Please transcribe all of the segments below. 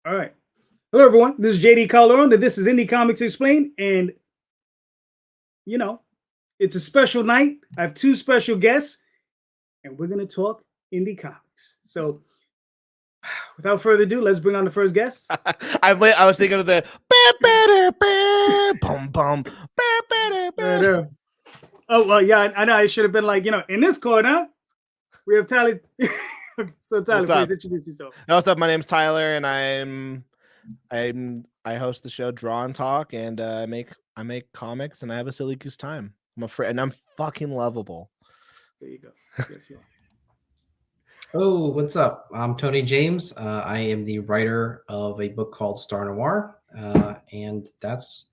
All right. Hello, everyone. This is JD Calderon, and this is Indy Comics Explained. And, you know, it's a special night. I have two special guests, and we're going to talk indie comics. So, without further ado, let's bring on the first guest. I was thinking of the bum bum. Oh, well, yeah, I know. I should have been like, in this corner, we have Tyler. So, Tyler, please introduce yourself. What's up? My name's Tyler, and I host the show Draw and Talk, and I make comics, and I have a silly goose time. I'm afraid, and I'm fucking lovable. There you go. Yes, you are. Oh, what's up? I'm Tony James. I am the writer of a book called Star Noir, and that's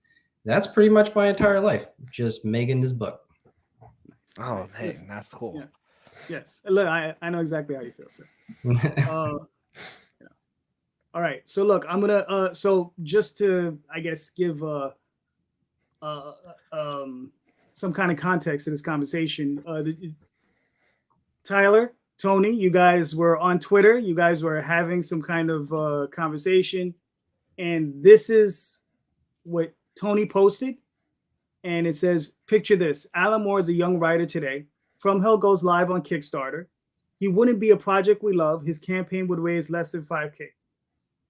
pretty much my entire life, just making this book. Oh, hey, that's cool. Yeah. Yes, look, I know exactly how you feel, sir. Yeah. All right, so look, I'm gonna so just to, I guess, give some kind of context to this conversation. Tyler, Tony, you guys were on Twitter. You guys were having some kind of conversation, and this is what Tony posted, and it says, "Picture this: Alan Moore is a young writer today. From Hell goes live on Kickstarter. He wouldn't be a project we love. His campaign would raise less than $5,000.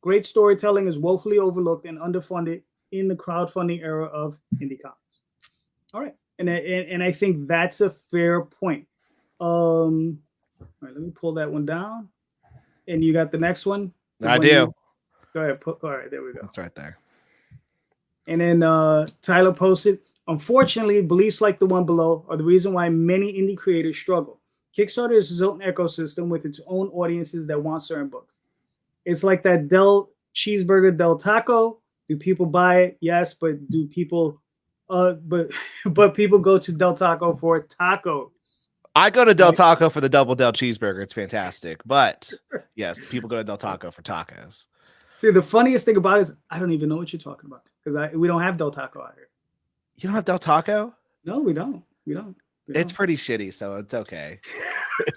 Great storytelling is woefully overlooked and underfunded in the crowdfunding era of indie comics." All right, and I think that's a fair point. All right, let me pull that one down. And you got the next one? I do. Go ahead. All right, there we go. It's right there. And then Tyler posted, "Unfortunately, beliefs like the one below are the reason why many indie creators struggle. Kickstarter is its own ecosystem with its own audiences that want certain books. It's like that Del Cheeseburger Del Taco. Do people buy it? Yes, but do people but people go to Del Taco for tacos. I go to Del Taco for the double Del cheeseburger. It's fantastic. But yes, people go to Del Taco for tacos. See, the funniest thing about it is I don't even know what you're talking about because we don't have Del Taco out here. You don't have Del Taco? No, we don't. We don't. It's pretty shitty, so it's okay.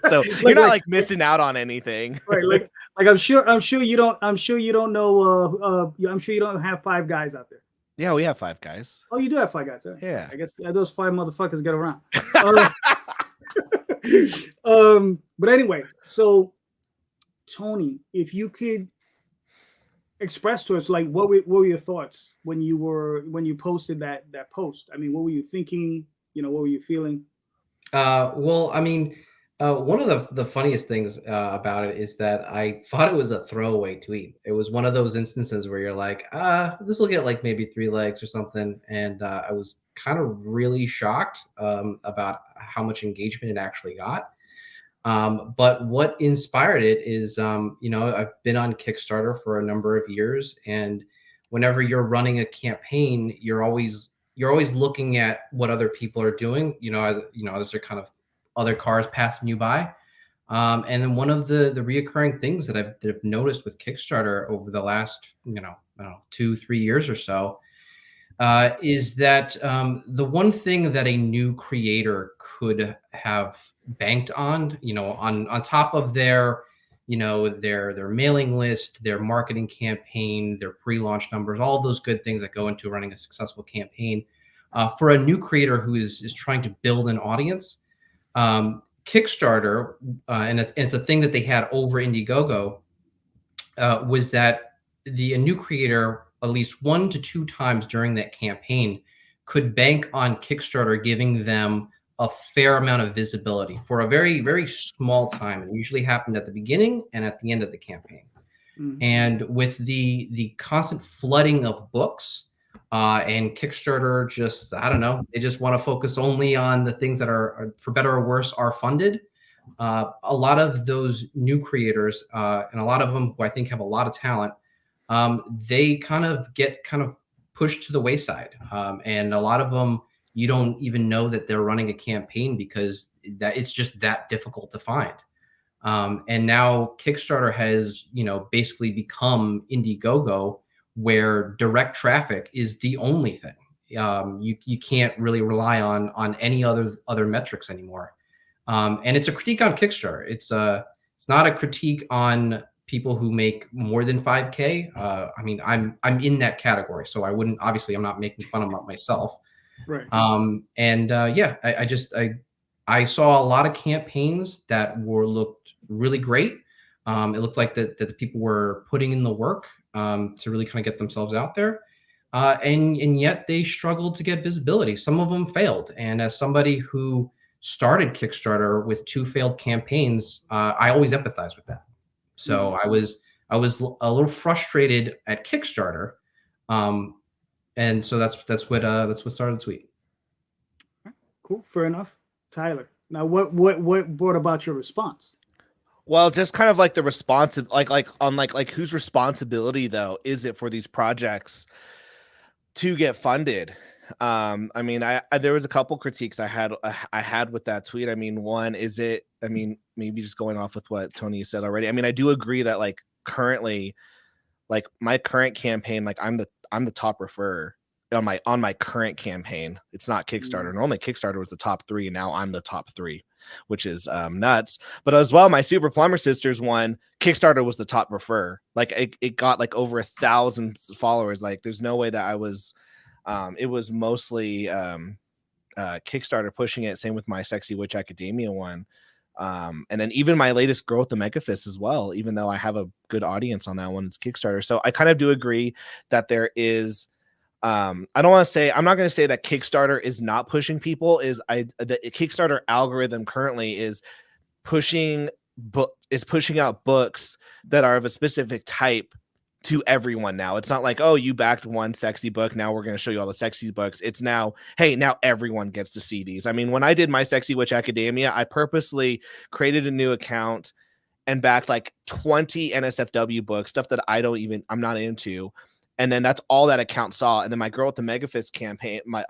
So you're not like missing out on anything, right? Like I'm sure you don't know. I'm sure you don't have Five Guys out there. Yeah, we have Five Guys. Oh, you do have Five Guys, right? Yeah. I guess those five motherfuckers get around. But anyway, so Tony, if you could express to us, like, what were your thoughts when you posted that post? I mean, what were you thinking? What were you feeling? Well, I mean, one of the funniest things about it is that I thought it was a throwaway tweet. It was one of those instances where you're like, this will get like maybe 3 likes or something. And I was kind of really shocked about how much engagement it actually got. But what inspired it is, I've been on Kickstarter for a number of years, and whenever you're running a campaign, you're always looking at what other people are doing. Those are kind of other cars passing you by. And then one of the reoccurring things that I've noticed with Kickstarter over the last, 2-3 years or so, is that the one thing that a new creator could have banked on, on top of their mailing list, their marketing campaign, their pre-launch numbers, all those good things that go into running a successful campaign, for a new creator who is trying to build an audience, Kickstarter, and it's a thing that they had over Indiegogo, was that a new creator, at least 1 to 2 times during that campaign, could bank on Kickstarter giving them a fair amount of visibility for a very, very small time. It usually happened at the beginning and at the end of the campaign. Mm-hmm. And with the constant flooding of books, and Kickstarter just, I don't know, they just want to focus only on the things that are, for better or worse, are funded. A lot of those new creators, and a lot of them who I think have a lot of talent, they kind of get pushed to the wayside. And a lot of them, you don't even know that they're running a campaign because it's just that difficult to find. And now Kickstarter has, basically become Indiegogo, where direct traffic is the only thing. You can't really rely on any other metrics anymore. And it's a critique on Kickstarter. It's not a critique on people who make more than 5K. I mean, I'm in that category, so I wouldn't, obviously I'm not making fun of myself. Right. Yeah, I saw a lot of campaigns that looked really great. It looked like that the people were putting in the work to really kind of get themselves out there. And yet they struggled to get visibility. Some of them failed. And as somebody who started Kickstarter with 2 failed campaigns, I always empathize with that. So I was a little frustrated at Kickstarter, and so that's what started the tweet. Cool, fair enough. Tyler, now what brought about your response? Well, just kind of like the response, like whose responsibility though is it for these projects to get funded? I mean, I there was a couple critiques I had with that tweet. I mean, one is it. I mean, maybe just going off with what Tony said already. I mean, I do agree that like currently, like my current campaign, like I'm the top referrer on my current campaign. It's not Kickstarter. Normally Kickstarter was the top 3, and now I'm the top 3, which is nuts. But as well, my Super Plumber Sisters one, Kickstarter was the top refer. Like it got like over 1,000 followers. Like there's no way that I was. It was mostly Kickstarter pushing it. Same with my Sexy Witch Academia one. And then even my latest Growth the Megafist as well, even though I have a good audience on that one, it's Kickstarter. So I kind of do agree that there is. I'm not going to say that Kickstarter is not pushing people. The Kickstarter algorithm currently is pushing out books that are of a specific type to everyone now. It's not like, oh, you backed one sexy book, now we're going to show you all the sexy books. It's now, hey, now everyone gets to see these. I mean, when I did my Sexy Witch Academia, I purposely created a new account and backed like 20 NSFW books, stuff that I'm not into. And then that's all that account saw. And then my Girl with the Megafist campaign, my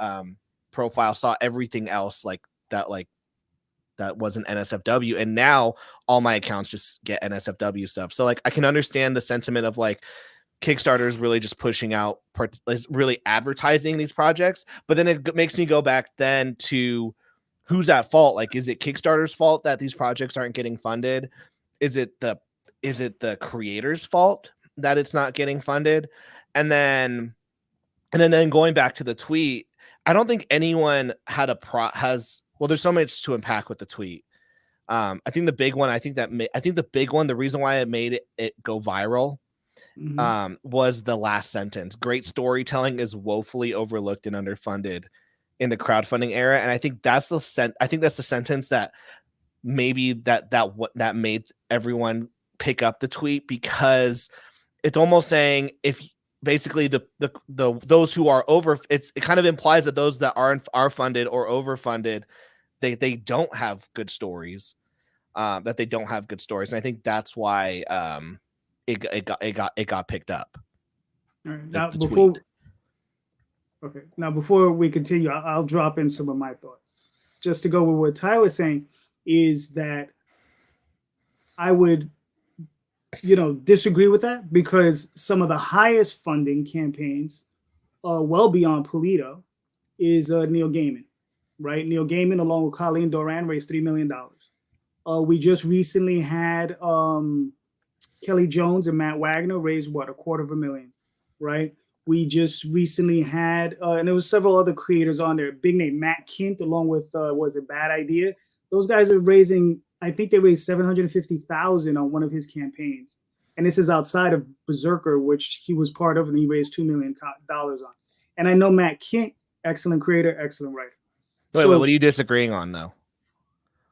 profile saw everything else like that wasn't NSFW. And now all my accounts just get NSFW stuff. So like I can understand the sentiment of like Kickstarter is really just pushing out, is really advertising these projects. But then it makes me go back then to who's at fault. Like, is it Kickstarter's fault that these projects aren't getting funded? Is it the creator's fault that it's not getting funded? And then going back to the tweet, I don't think anyone had well, there's so much to unpack with the tweet. I think the big one, the reason why it made it go viral was the last sentence. Great storytelling is woefully overlooked and underfunded in the crowdfunding era. And I think that's the sentence that maybe that made everyone pick up the tweet, because it's almost saying if basically the those who are over, it kind of implies that those that are funded or overfunded, they don't have good stories, and I think that's why it got picked up. All right. Now before we continue, I'll drop in some of my thoughts. Just to go with what Tyler's saying is that I would disagree with that, because some of the highest funding campaigns, well beyond Polito, is Neil Gaiman, right? Neil Gaiman, along with Colleen Doran, raised $3 million. We just recently had Kelly Jones and Matt Wagner raise $250,000, right? We just recently had, and there was several other creators on there. Big name Matt Kint, along with was it Bad Idea? Those guys are raising. I think they raised $750,000 on one of his campaigns, and this is outside of Berserker, which he was part of, and he raised $2 million on. And I know Matt Kint, excellent creator, excellent writer. Wait, what are you disagreeing on though?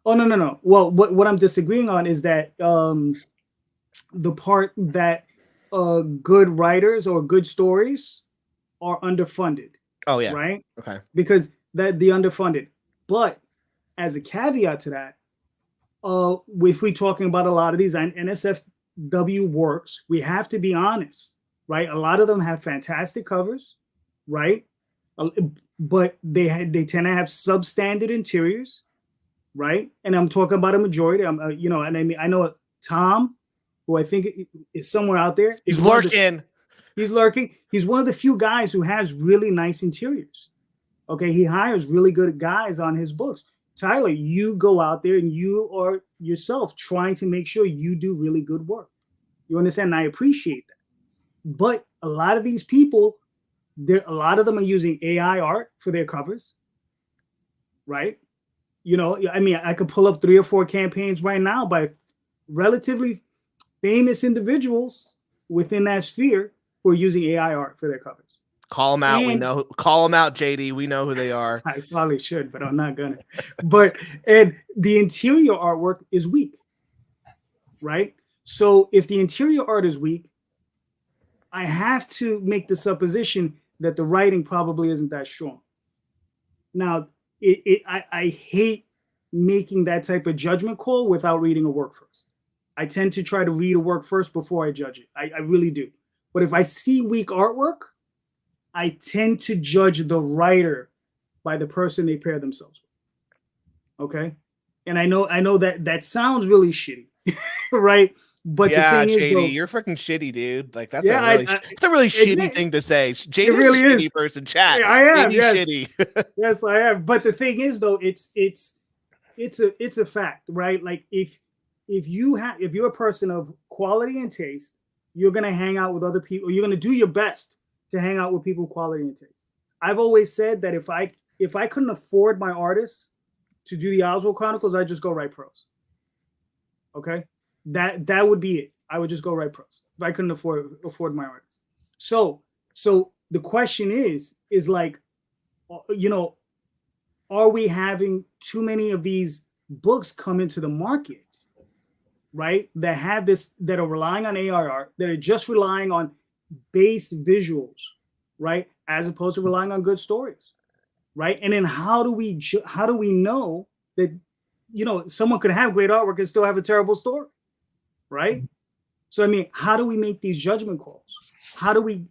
Oh no. Well, what I'm disagreeing on is that the part that good writers or good stories are underfunded. Oh yeah, right. Okay, because the underfunded. But as a caveat to that, if we're talking about a lot of these NSFW works, we have to be honest, right? A lot of them have fantastic covers, right? But they tend to have substandard interiors, right? And I'm talking about a majority. And I know Tom, who I think is somewhere out there. He's lurking. He's lurking. He's one of the few guys who has really nice interiors. Okay, he hires really good guys on his books. Tyler, you go out there and you are yourself trying to make sure you do really good work. You understand? And I appreciate that. But a lot of these people, a lot of them are using AI art for their covers, right? You know, I mean, I could pull up 3 or 4 campaigns right now by relatively famous individuals within that sphere who are using AI art for their covers. Call them out. And Call them out, JD. We know who they are. I probably should, but I'm not gonna. But and the interior artwork is weak, right? So if the interior art is weak, I have to make the supposition that the writing probably isn't that strong. Now, I hate making that type of judgment call without reading a work first. I tend to try to read a work first before I judge it. I really do. But if I see weak artwork, I tend to judge the writer by the person they pair themselves with. Okay? And I know that sounds really shitty, right? But yeah, the thing JD, is, though, you're freaking shitty, dude. Like that's yeah, it's a really shitty thing to say. JD's it really a shitty is. person. Chat. Yeah, I am. JD's Yes. shitty. Yes, I am. But the thing is, though, it's a fact, right? Like if you're a person of quality and taste, you're gonna hang out with other people. You're gonna do your best to hang out with people with quality and taste. I've always said that if I couldn't afford my artists to do the Oswald Chronicles, I'd just go write prose. Okay, that would be it. I would just go write prose if I couldn't afford my artists. So the question is like, you know, are we having too many of these books come into the market, right? That have this, that are relying on AI art, that are just relying on base visuals, right? As opposed to relying on good stories, right? And then how do we know that, you know, someone could have great artwork and still have a terrible story, right? So I mean, how do we make these judgment calls? How do we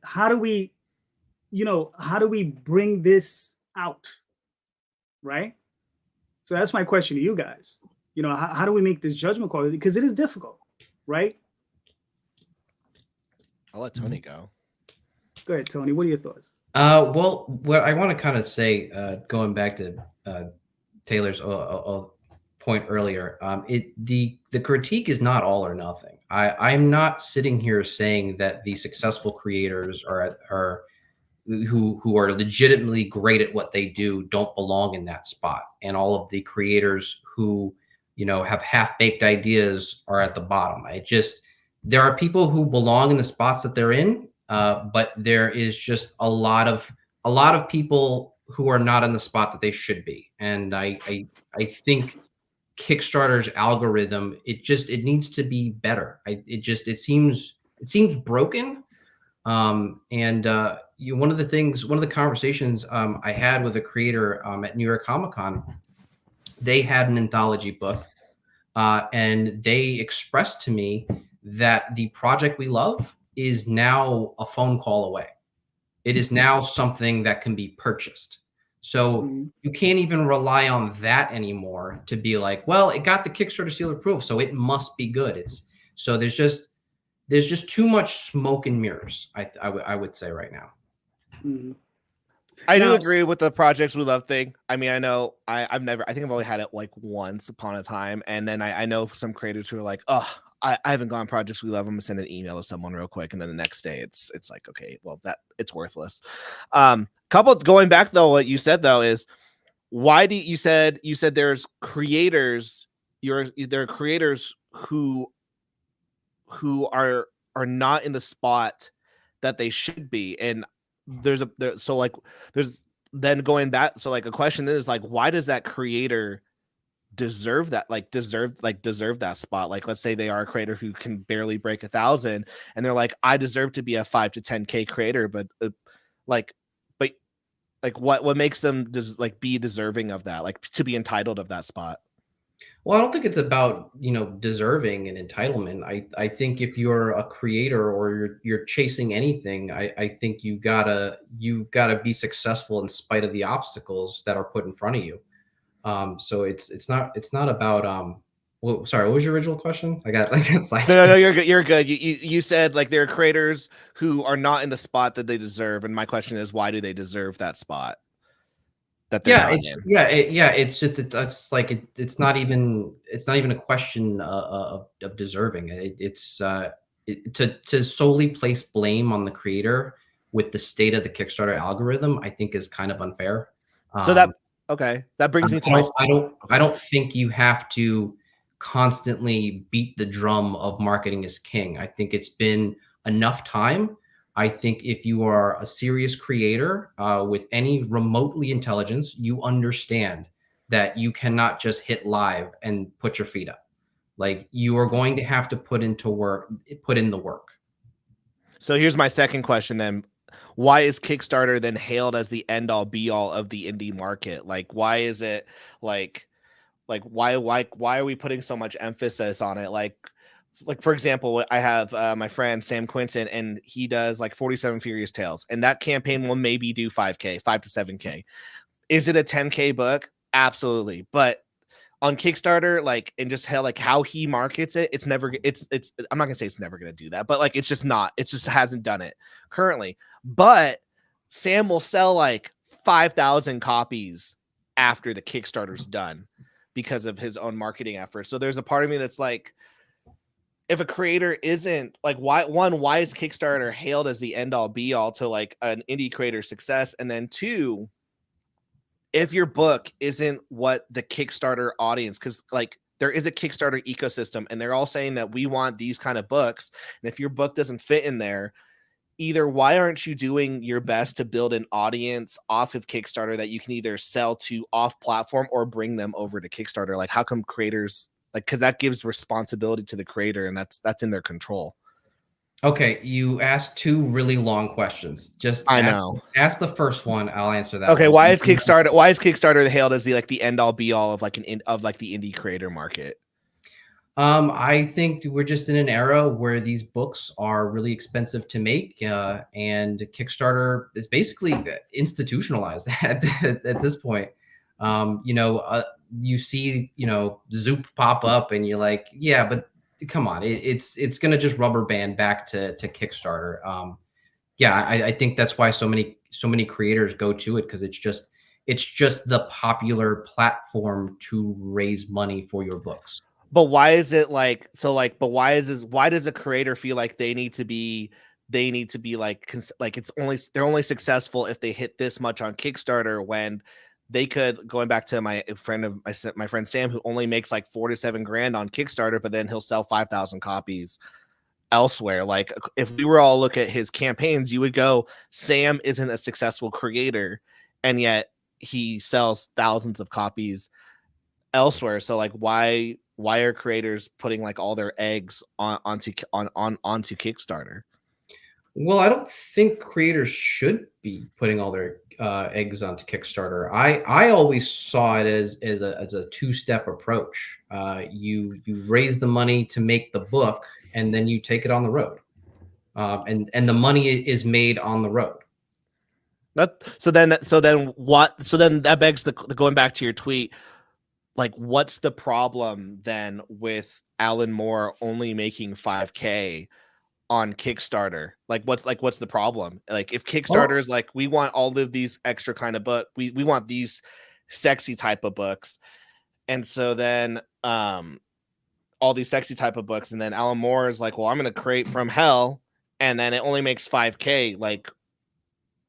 bring this out, right? So that's my question to you guys. You know, how do we make this judgment call? Because it is difficult, right? I'll let Tony go. Go ahead, Tony. What are your thoughts? Well, what I want to kind of say, going back to Taylor's point earlier, the critique is not all or nothing. I'm not sitting here saying that the successful creators are who are legitimately great at what they do don't belong in that spot, and all of the creators who, you know, have half-baked ideas are at the bottom. There are people who belong in the spots that they're in, but there is just a lot of people who are not in the spot that they should be. And I think Kickstarter's algorithm, it needs to be better. It seems broken. One of the conversations I had with a creator at New York Comic Con, they had an anthology book, and they expressed to me that the project we love is now a phone call away. It is now something that can be purchased. So you can't even rely on that anymore to be like, well, it got the Kickstarter seal of approval, so it must be good. There's just too much smoke and mirrors, I would say right now. Mm-hmm. I do agree with the projects we love thing. I mean, I know I think I've only had it like once upon a time. And then I know some creators who are like, oh, I haven't gone projects we love. I'm gonna send an email to someone real quick. And then the next day it's like, okay, well, that it's worthless. Going back though, what you said though is, why do you said there's creators, there are creators who are not in the spot that they should be. And there's then going back. So like a question is like, why does that creator deserve that? Deserve that spot? Like, let's say they are a creator who can barely break 1,000 and they're like, I deserve to be a 5 to 10K creator, but what makes them be deserving of that, like to be entitled of that spot? Well, I don't think it's about, deserving an entitlement. I think if you're a creator or you're chasing anything, I think you gotta be successful in spite of the obstacles that are put in front of you. So it's not about well, sorry, what was your original question? I got like No, you're good. You're good. You said like there are creators who are not in the spot that they deserve, and my question is, why do they deserve that spot? That it's not even a question of deserving. to solely place blame on the creator with the state of the Kickstarter algorithm, I think is kind of unfair. So that okay, that brings me to my. I don't think you have to constantly beat the drum of marketing is king. I think it's been enough time. I think if you are a serious creator with any remotely intelligence, you understand that you cannot just hit live and put your feet up. Like, you are going to have to put in the work. So here's my second question then. Why is Kickstarter then hailed as the end all be all of the indie market? Like, why is it like why are we putting so much emphasis on it? Like for example, I have my friend Sam Quinton, and he does like 47 Furious Tales, and that campaign will maybe do 5K, 5 to 7K. Is it a 10K book? Absolutely. But on Kickstarter, like, and just how he markets it, it's never, it's I'm not gonna say it's never gonna do that, but like, it's just not, it's just hasn't done it currently. But Sam will sell like 5,000 copies after the Kickstarter's done because of his own marketing efforts. So there's a part of me that's like, if a creator isn't like, why is Kickstarter hailed as the end all be all to like an indie creator success? And then two, if your book isn't what the Kickstarter audience, because like there is a Kickstarter ecosystem and they're all saying that we want these kind of books. And if your book doesn't fit in there, either why aren't you doing your best to build an audience off of Kickstarter that you can either sell to off platform or bring them over to Kickstarter? Like, how come creators, like, because that gives responsibility to the creator and that's in their control. Okay, you asked two really long questions. Just ask the first one. I'll answer that. Okay, one. why is Kickstarter hailed as the end all be all of like the indie creator market? I think we're just in an era where these books are really expensive to make, and Kickstarter is basically institutionalized at this point. You see, Zoop pop up, and you're like, yeah, but come on, it's gonna just rubber band back to Kickstarter. I think that's why so many creators go to it, because it's just the popular platform to raise money for your books. But why is it like so? Like, but why does a creator feel like they need to be like they're only successful if they hit this much on Kickstarter, when they could, going back to my friend Sam, who only makes like 4 to 7 grand on Kickstarter, but then he'll sell 5,000 copies elsewhere. Like, if we were all look at his campaigns, you would go, Sam isn't a successful creator, and yet he sells thousands of copies elsewhere. So like, why are creators putting like all their eggs onto Kickstarter? Well, I don't think creators should be putting all their eggs onto Kickstarter. I always saw it as a two-step approach. You raise the money to make the book, and then you take it on the road, and the money is made on the road. So then that begs the going back to your tweet. Like, what's the problem then with Alan Moore only making 5K on Kickstarter? Like, what's the problem? Like, if Kickstarter is like, we want all of these extra kind of book, we want these sexy type of books, and so then all these sexy type of books, and then Alan Moore is like, well, I'm gonna create From Hell, and then it only makes 5K. Like,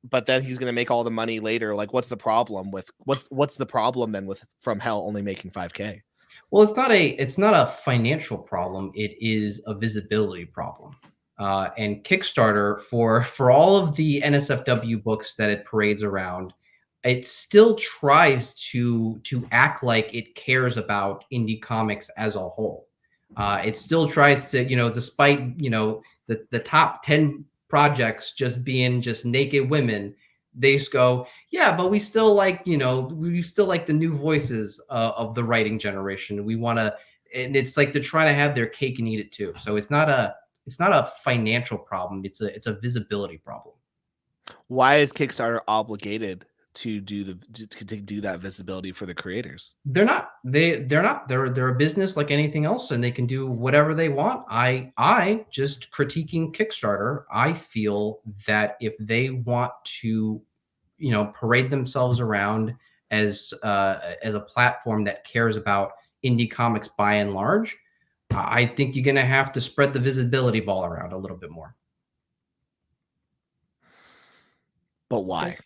but then he's going to make all the money later. Like, what's the problem with what's the problem then with From Hell only making 5K? Well, it's not a financial problem. It is a visibility problem. And Kickstarter, for all of the NSFW books that it parades around, it still tries to act like it cares about indie comics as a whole. It still tries to, despite the top 10 projects just being just naked women, they just go, yeah, but we still like the new voices of the writing generation. We want to, and it's like they're trying to have their cake and eat it too. So it's not a financial problem. It's a visibility problem. Why is Kickstarter obligated to do that visibility for the creators? They're not. They're a business like anything else, and they can do whatever they want. I just critiquing Kickstarter. I feel that if they want to, parade themselves around as a platform that cares about indie comics by and large, I think you're gonna have to spread the visibility ball around a little bit more. But why?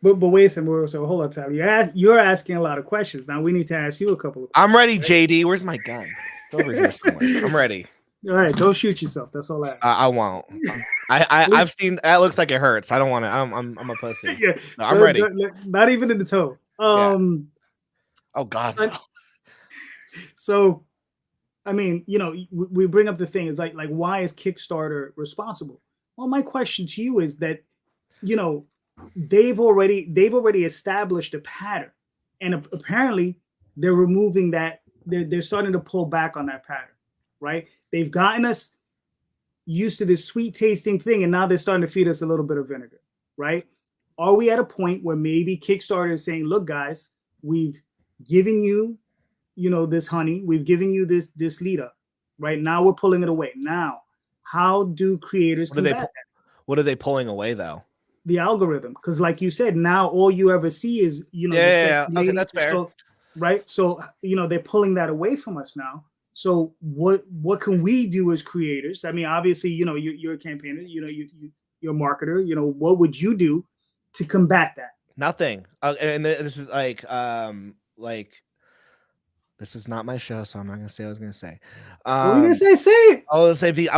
But wait a second. So hold on, Tyler. You're asking a lot of questions. Now we need to ask you a couple of questions. I'm ready, JD. Where's my gun? It's over here somewhere. I'm ready. All right, don't shoot yourself. That's all I ask. I won't. I've seen that. Looks like it hurts. I don't want to. I'm a pussy. Yeah, No, I'm ready. Not even in the toe. Oh God. So, I mean, you know, we bring up the thing is like why is Kickstarter responsible? Well, my question to you is that, you know, they've already established a pattern, and apparently they're removing that. They're starting to pull back on that pattern, right? They've gotten us used to this sweet tasting thing, and now they're starting to feed us a little bit of vinegar, right? Are we at a point where maybe Kickstarter is saying, look, guys, we've given you, you know, this honey, we've given you this lead up, right? Now we're pulling it away. Now, how do creators combat that? What are they pulling away though? The algorithm, because like you said, now all you ever see is, you know, okay, that's fair. So, right? So, you know, they're pulling that away from us now. So what can we do as creators? I mean, obviously, you know, you're a campaigner, you know, you're a marketer, you know, what would you do to combat that? Nothing. And this is like this is not my show, so I'm not gonna say what I was gonna say. What are you gonna say? Say it. I would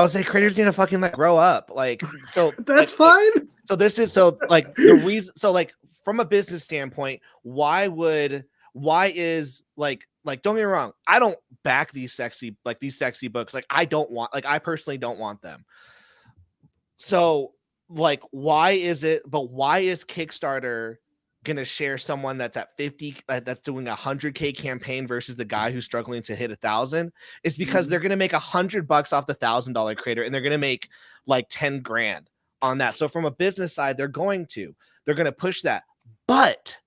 say creators need to fucking like grow up. Like, so that's like, fine. So this is so like the reason. So like from a business standpoint, why is like don't get me wrong, I don't back these sexy books. Like I personally don't want them. So like why is Kickstarter gonna share someone that's at 50 that's doing 100K campaign versus the guy who's struggling to hit 1,000? It's because they're gonna make $100 off the $1,000 creator, and they're gonna make like 10 grand on that. So from a business side, they're gonna push that. But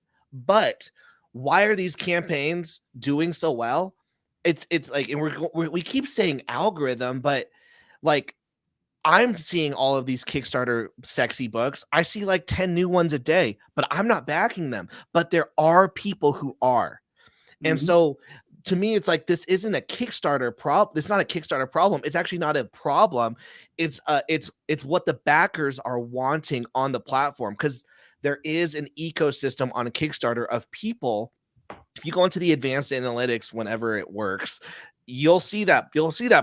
why are these campaigns doing so well? It's like, and we keep saying algorithm, but like I'm seeing all of these Kickstarter sexy books. I see like 10 new ones a day, but I'm not backing them. But there are people who are. And so to me, it's like, this isn't a Kickstarter problem. It's not a Kickstarter problem. It's actually not a problem. It's what the backers are wanting on the platform, because there is an ecosystem on a Kickstarter of people. If you go into the advanced analytics, whenever it works, you'll see that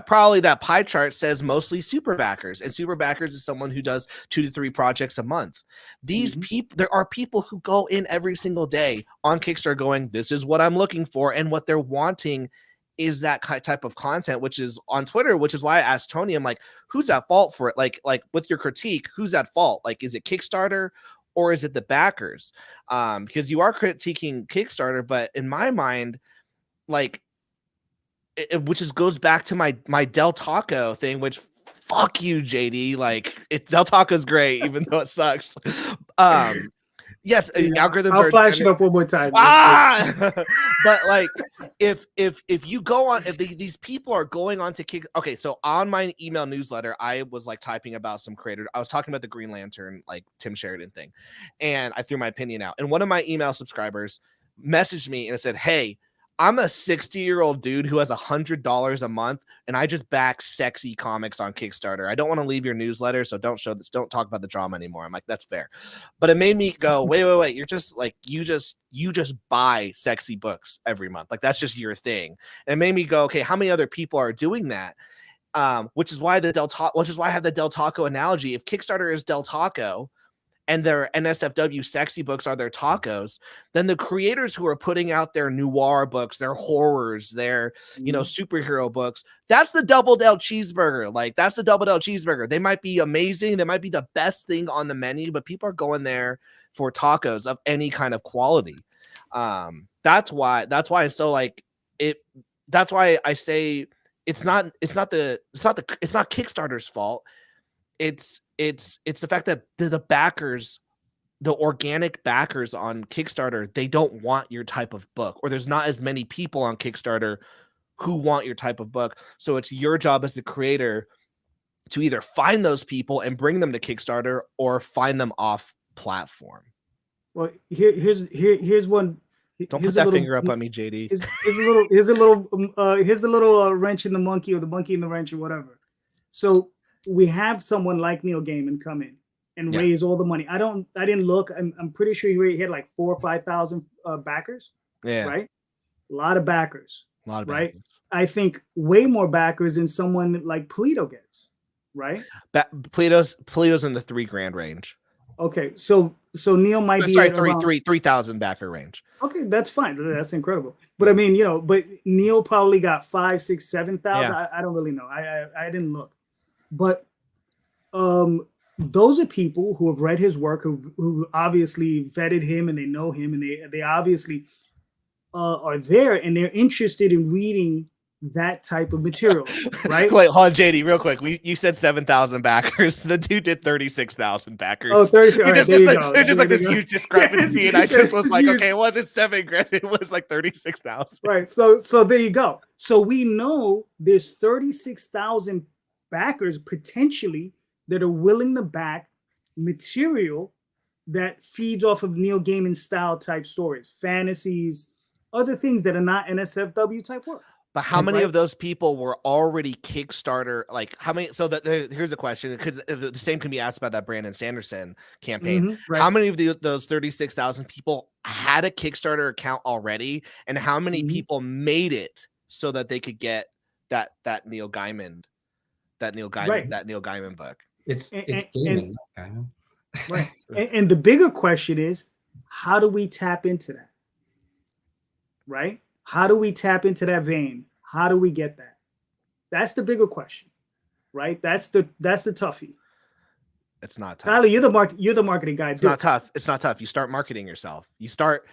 probably that pie chart says mostly super backers, and super backers is someone who does 2 to 3 projects a month. These people, there are people who go in every single day on Kickstarter going, this is what I'm looking for, and what they're wanting is that type of content, which is on Twitter, which is why I asked Tony, I'm like, who's at fault for it? Like with your critique, who's at fault? Like, is it Kickstarter or is it the backers? Because you are critiquing Kickstarter, but in my mind, like, which goes back to my Del Taco thing, which fuck you, JD. Like, Del Taco's great, even though it sucks. Yes, algorithms I'll flash it up one more time. But like, if you go on, if these people are going on to Kick, okay, so on my email newsletter, I was like typing about some creator. I was talking about the Green Lantern, like Tim Sheridan thing, and I threw my opinion out. And one of my email subscribers messaged me and it said, "Hey, I'm a 60-year-old dude who has $100 a month, and I just back sexy comics on Kickstarter. I don't want to leave your newsletter, so don't show this. Don't talk about the drama anymore." I'm like, that's fair. But it made me go, wait. You're just like, you just buy sexy books every month. Like, that's just your thing. And it made me go, okay, how many other people are doing that? Which is why I have the Del Taco analogy. If Kickstarter is Del Taco, and their NSFW sexy books are their tacos, then the creators who are putting out their noir books, their horrors, their, superhero books, that's the Double Del cheeseburger. Like, that's the Double Del cheeseburger. They might be amazing. They might be the best thing on the menu, but people are going there for tacos of any kind of quality. That's why so like it, that's why I say it's not Kickstarter's fault. It's the fact that the backers, the organic backers on Kickstarter, they don't want your type of book, or there's not as many people on Kickstarter who want your type of book. So it's your job as the creator to either find those people and bring them to Kickstarter, or find them off platform. Well, here's one Don't here's put a that little- finger up on me, JD. here's a little wrench in the monkey, or the monkey in the wrench, or whatever. So we have someone like Neil Gaiman come in and Yeah. raise all the money. I didn't look. I'm pretty sure he had like 4,000 or 5,000 backers. Yeah, Right. A lot of backers. a lot of Right. backers. I think way more backers than someone like Polito gets. Right. Plato's in the $3,000 range. Okay. So Neil might be Sorry, at around, 3,000 backer range. okay, that's fine. That's incredible. But I mean, but Neil probably got 5, 6, 7,000. Yeah. I don't really know. I didn't look. But those are people who have read his work, who obviously vetted him, and they know him, and they obviously are there, and they're interested in reading that type of material, right? Wait, hold on, JD, real quick. You said 7,000 backers. The dude did 36,000 backers. Oh, 36. All right, there you go. There's just like this There you huge discrepancy, and I Yes, just was it's like, huge. okay, it wasn't $7,000, it was like 36,000. Right. So there you go. So we know there's 36,000 backers potentially that are willing to back material that feeds off of Neil Gaiman style type stories, fantasies, other things that are not NSFW type work. But how many Right. of those people were already Kickstarter? Like how many? So here's a question, because the same can be asked about that Brandon Sanderson campaign. Mhm, right. How many of those 36,000 people had a Kickstarter account already, and how many Mhm. people made it so that they could get that Neil Gaiman book? It's And- gaming. Okay. Right. And the bigger question is, how do we tap into that? Right? How do we tap into that vein? How do we get that? That's the bigger question, right? That's the toughie. It's not tough. Tyler, you're the marketing guy. It's not tough. It's not tough. You start marketing yourself. You start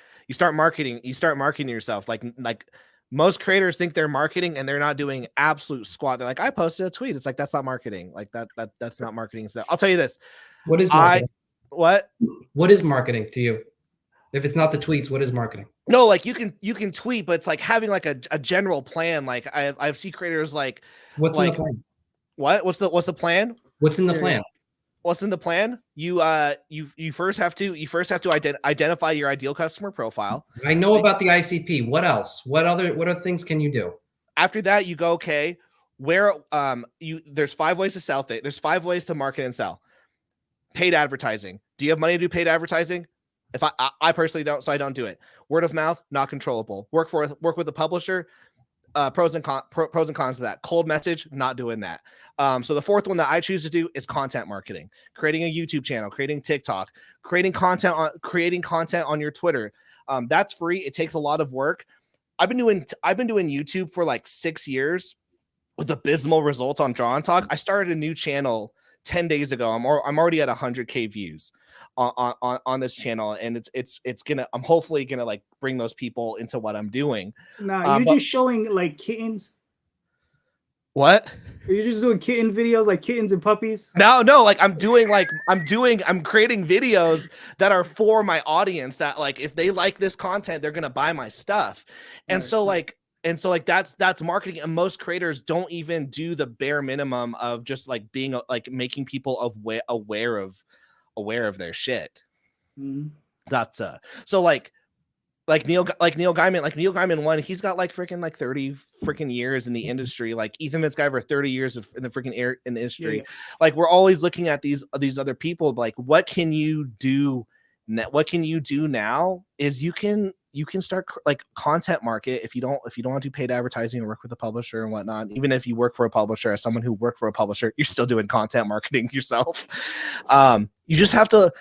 marketing yourself. Like most creators think they're marketing, and they're not doing absolute squat. They're like, I posted a tweet. It's like, that's not marketing. Like that's not marketing. So I'll tell you this. What is marketing? What is marketing to you? If it's not the tweets, what is marketing? No, like you can tweet, but it's like having like a general plan. Like I've seen creators like, What's in the plan? what? What's the plan? What's in the plan? What's in the plan? You first have to identify your ideal customer profile. I know about the ICP. What else? What other things can you do? After that, you go, okay, where there's 5 ways to sell things. There's 5 ways to market and sell. Paid advertising. Do you have money to do paid advertising? If I personally don't, so I don't do it. Word of mouth, not controllable. Work with a publisher. Pros and cons to that. Cold message, not doing that. So the fourth one that I choose to do is content marketing, creating a YouTube channel, creating TikTok, creating content on your Twitter. That's free. It takes a lot of work. I've been doing YouTube for like 6 years with abysmal results on Draw and Talk. I started a new channel 10 days ago. I'm already at 100K views on this channel, and I'm hopefully gonna like bring those people into what I'm doing. Nah, you're just showing like kittens. What? Are you just doing kitten videos, like kittens and puppies? No, like I'm creating videos that are for my audience, that like if they like this content, they're gonna buy my stuff. And so that's marketing, and most creators don't even do the bare minimum of just like being like making people aware of their shit. Mm-hmm. That's so like Neil Gaiman one, he's got like freaking like 30 freaking years in the industry. Like Ethan Mitzguyver, 30 years in the freaking in the industry. Yeah. Like we're always looking at these other people, like what can you do now is you can start like content market. If you don't want to do paid advertising or work with a publisher and whatnot, even if you work for a publisher, as someone who worked for a publisher, you're still doing content marketing yourself. You just have to,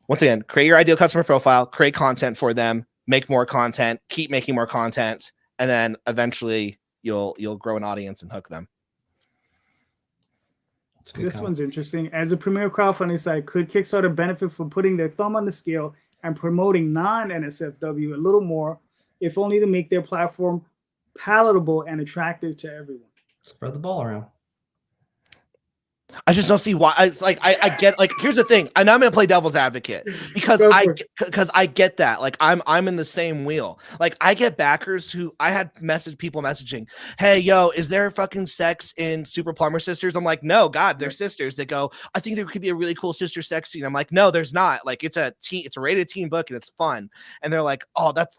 once again, create your ideal customer profile, create content for them, make more content, keep making more content, and then eventually you'll grow an audience and hook them. This one's interesting. As a premier crowdfunding site, could Kickstarter benefit from putting their thumb on the scale and promoting non-NSFW a little more, if only to make their platform palatable and attractive to everyone? Spread the ball around. I just don't see why. It's like I get, like, here's the thing, and I'm gonna play devil's advocate because Go I for it. because I get that. Like I'm in the same wheel. Like I get backers who I had people messaging, hey yo, is there fucking sex in Super Plumber Sisters? I'm like, no, God, they're sisters. They go, I think there could be a really cool sister sex scene. I'm like, no, there's not. Like it's a rated teen book and it's fun. And they're like, oh, that's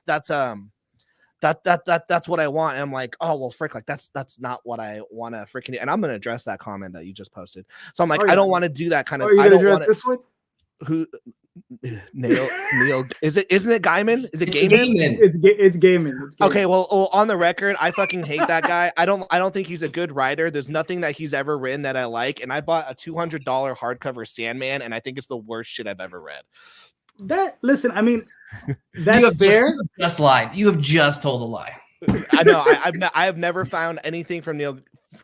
what I want. And I'm like, oh well, frick, like that's not what I want to freaking do. And I'm gonna address that comment that you just posted. So I'm like, I don't want to do that kind of. Are you I gonna don't address want this one? who Neil isn't it Gaiman? Is it It's Gaiman? Gaiman. It's gaming. Okay, well, on the record, I fucking hate that guy. I don't think he's a good writer. There's nothing that he's ever written that I like. And I bought a $200 hardcover Sandman, and I think it's the worst shit I've ever read. Listen, I mean, that's fair. You have just lied. You have just told a lie. I know. I have never found anything from Neil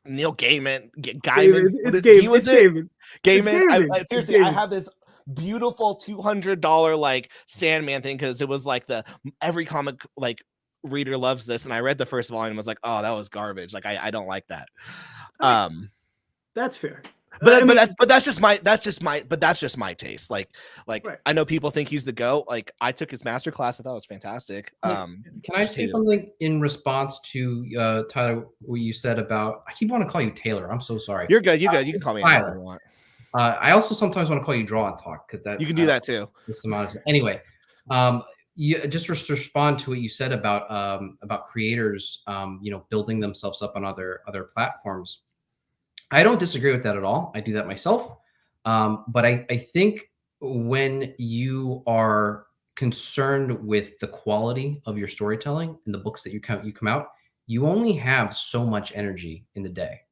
Gaiman. Gaiman. It's Gaiman. Gaiman. Seriously, I have this beautiful $200 like Sandman thing because it was like every comic like reader loves this, and I read the first volume and was like, oh, that was garbage. Like I don't like that. That's fair. But that's just my taste. Like right. I know people think he's the GOAT. Like I took his master class. I thought it was fantastic. Can I say something in response to Tyler, what you said about, I keep wanting to call you Taylor. I'm so sorry. You're good. You can call me Tyler. if you want. I also sometimes want to call you Draw and Talk because that you can do that too. Anyway, you just to respond to what you said about creators, building themselves up on other platforms. I don't disagree with that at all. I do that myself. But I think when you are concerned with the quality of your storytelling and the books that you come out, you only have so much energy in the day.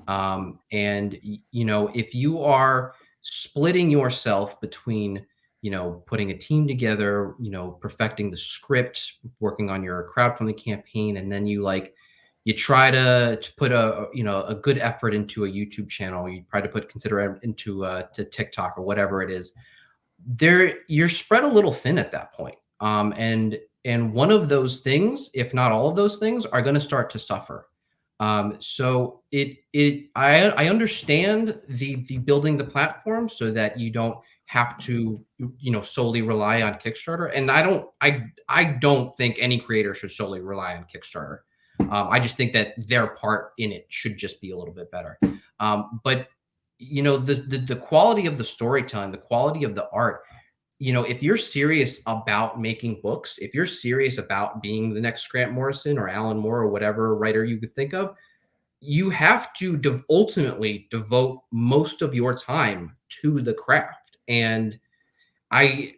And if you are splitting yourself between, putting a team together, perfecting the script, working on your crowdfunding campaign, and then you try to put a good effort into a YouTube channel, you try to consider into to TikTok or whatever it is, you're spread a little thin at that point. And one of those things, if not all of those things, are going to start to suffer. So I understand the building the platform so that you don't have to solely rely on Kickstarter. And I don't think any creator should solely rely on Kickstarter. I just think that their part in it should just be a little bit better. But the quality of the storytelling, the quality of the art, if you're serious about making books, if you're serious about being the next Grant Morrison or Alan Moore or whatever writer you could think of, you have to ultimately devote most of your time to the craft. And I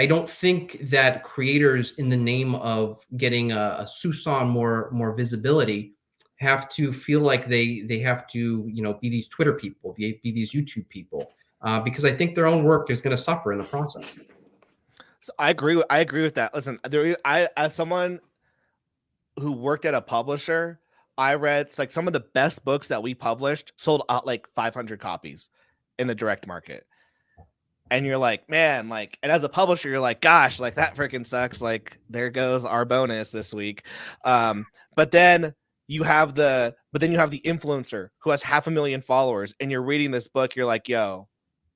don't think that creators, in the name of getting a Susan more visibility, have to feel like they have to be these Twitter people, be these YouTube people, because I think their own work is going to suffer in the process. So I agree with that. Listen, as someone who worked at a publisher, I read some of the best books that we published sold out like 500 copies in the direct market. And you're like, man, and as a publisher, you're like, gosh, that freaking sucks. Like, there goes our bonus this week. But then you have the influencer who has 500,000 followers, and you're reading this book. You're like, yo,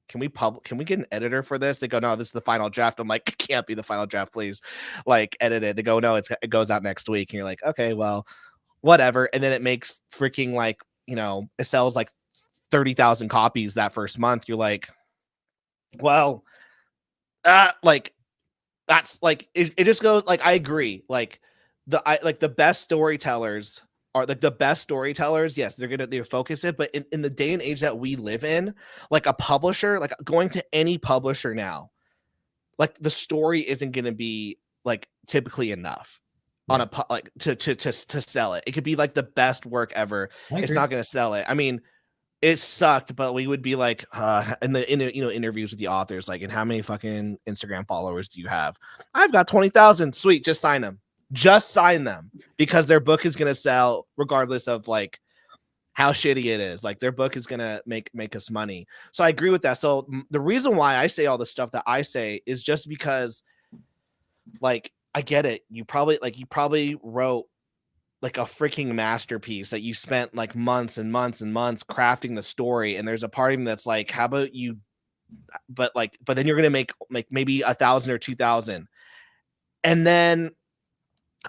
can we get an editor for this? They go, no, this is the final draft. I'm like, it can't be the final draft, please. Edit it. They go, no, it goes out next week. And you're like, okay, well, whatever. And then it makes freaking it sells 30,000 copies that first month. You're like, well, that's it just goes I agree. The best storytellers are the best storytellers. Yes, they're focus it, but in the day and age that we live in, a publisher, going to any publisher now, the story isn't going to be typically enough on a to sell it. It could be the best work ever. It's not going to sell it. I mean, it sucked, but we would be in the interviews with the authors, and how many fucking Instagram followers do you have? I've got 20,000. Sweet, just sign them. Just sign them, because their book is gonna sell regardless of how shitty it is. Their book is gonna make us money. So I agree with that. So the reason why I say all the stuff that I say is just because I get it. You probably wrote like a freaking masterpiece that you spent like months and months and months crafting the story, and there's a part of me that's like, how about you, but then you're gonna make like maybe 1,000 or 2,000, and then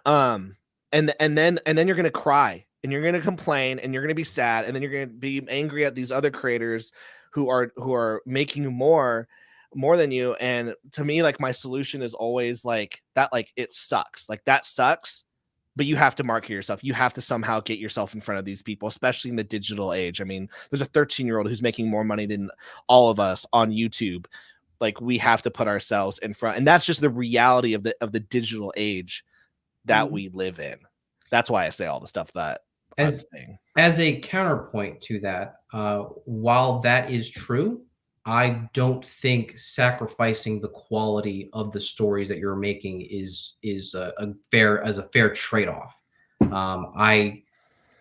and then you're gonna cry and you're gonna complain and you're gonna be sad, and then you're gonna be angry at these other creators who are making more than you. And to me, like, my solution is always like that, like, it sucks, like that sucks, but you have to market yourself. You have to somehow get yourself in front of these people, especially in the digital age. I mean, there's a 13-year-old who's making more money than all of us on YouTube. Like, we have to put ourselves in front, and that's just the reality of the digital age that we live in. That's why I say all the stuff that I'm saying. As a counterpoint to that, while that is true, I don't think sacrificing the quality of the stories that you're making is a fair trade-off.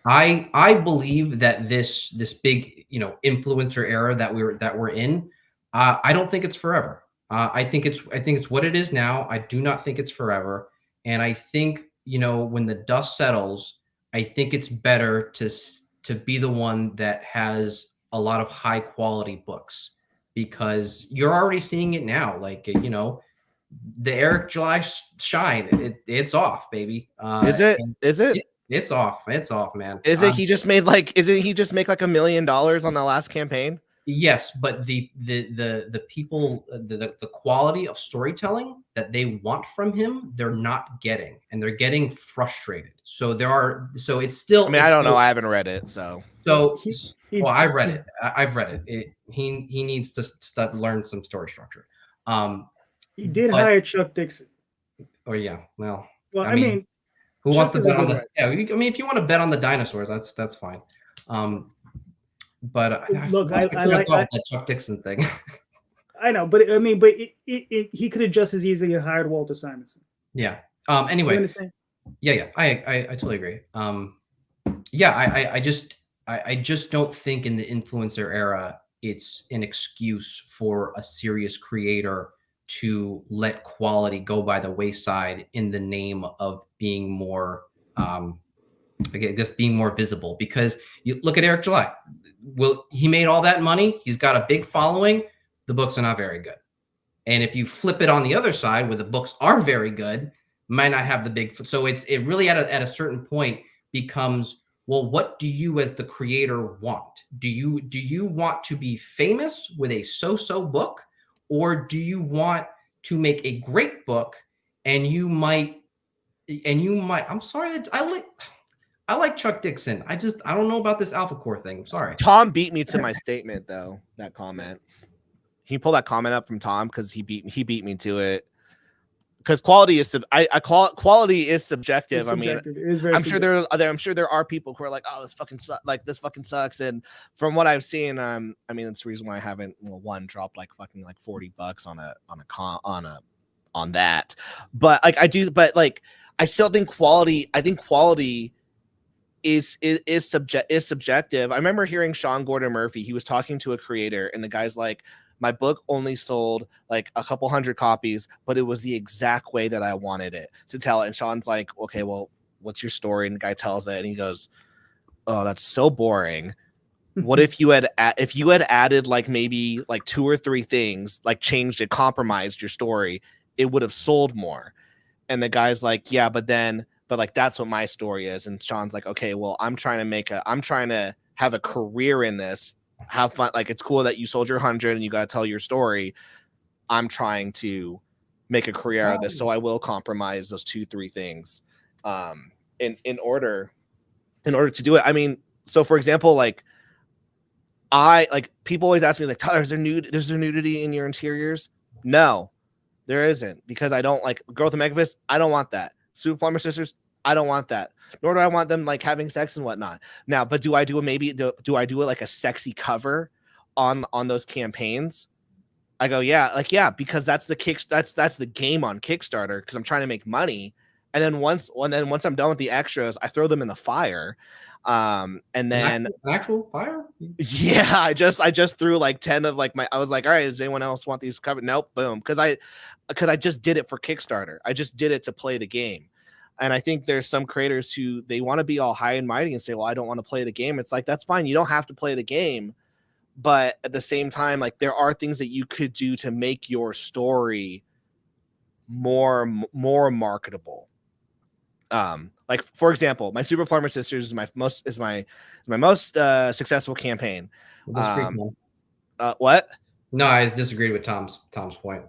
I believe that this big, influencer era that we're in, I don't think it's forever. I think it's what it is now. I do not think it's forever. And I think, when the dust settles, I think it's better to be the one that has a lot of high quality books, because you're already seeing it now. Like, the Eric July shine, it's off, baby. Is it? It's off. It's off, man. Is it? He just made like, isn't he just make like $1 million on the last campaign? Yes, but the people, the quality of storytelling that they want from him, they're not getting, and they're getting frustrated. So it's still. I mean, I don't know. I haven't read it, so. Well, I've read it. I've read it. He needs to learn some story structure. He did hire Chuck Dixon. Oh yeah, well. I mean, who wants to bet on the? Yeah, I mean, if you want to bet on the dinosaurs, that's fine. But look, I like that Chuck Dixon thing. I know, but I mean, but he could have just as easily hired Walter Simonson. Yeah. Anyway. You understand? Yeah. I totally agree. Yeah. I just don't think in the influencer era it's an excuse for a serious creator to let quality go by the wayside in the name of being more, just being more visible. Because you look at Eric July. Well, he made all that money. He's got a big following. The books are not very good. And if you flip it on the other side, where the books are very good, might not have the big. So it really at a certain point becomes, well, what do you as the creator want? Do you want to be famous with a so-so book, or do you want to make a great book and you might? I'm sorry, I like Chuck Dixon. I don't know about this Alpha Core thing. I'm sorry. Tom beat me to my statement, though. That comment. He pulled that comment up from Tom because he beat me to it. Because quality is quality is subjective. I mean, I'm sure there are people who are like, oh, this fucking sucks. And from what I've seen, I mean, that's the reason why I haven't dropped like fucking like $40 on that. But I still think quality. I think quality is subjective. I remember hearing Sean Gordon Murphy. He was talking to a creator, and the guy's like, my book only sold like a couple hundred copies, but it was the exact way that I wanted it to tell it. And Sean's like, okay, well, what's your story? And the guy tells it, and he goes, oh, that's so boring. What if you had added like maybe like 2 or 3 things, like changed it, compromised your story, it would have sold more. And the guy's like, yeah, but like, that's what my story is. And Sean's like, okay, well, I'm trying to have a career in this, have fun. Like, it's cool that you sold your 100 and you got to tell your story. I'm trying to make a career out of this. So I will compromise those 2-3 things, in order to do it. I mean, so for example, like people always ask me like, Tyler, is there nudity in your interiors? No, there isn't, because I don't like Girl with a Megafist. I don't want that. Super Plumber Sisters, I don't want that. Nor do I want them like having sex and whatnot. Now, but do I do it like a sexy cover on those campaigns? I go, yeah, because that's the game on Kickstarter, because I'm trying to make money. And then once I'm done with the extras, I throw them in the fire. And then an actual fire? Yeah, I just threw like 10 of like I was like, all right, does anyone else want these covered? Nope, boom. Because I just did it for Kickstarter. I just did it to play the game. And I think there's some creators who they want to be all high and mighty and say, well, I don't want to play the game. It's like, that's fine. You don't have to play the game. But at the same time, like there are things that you could do to make your story more marketable. Like for example, my Super Plumber Sisters is my most successful campaign. What? No, I disagreed with Tom's point.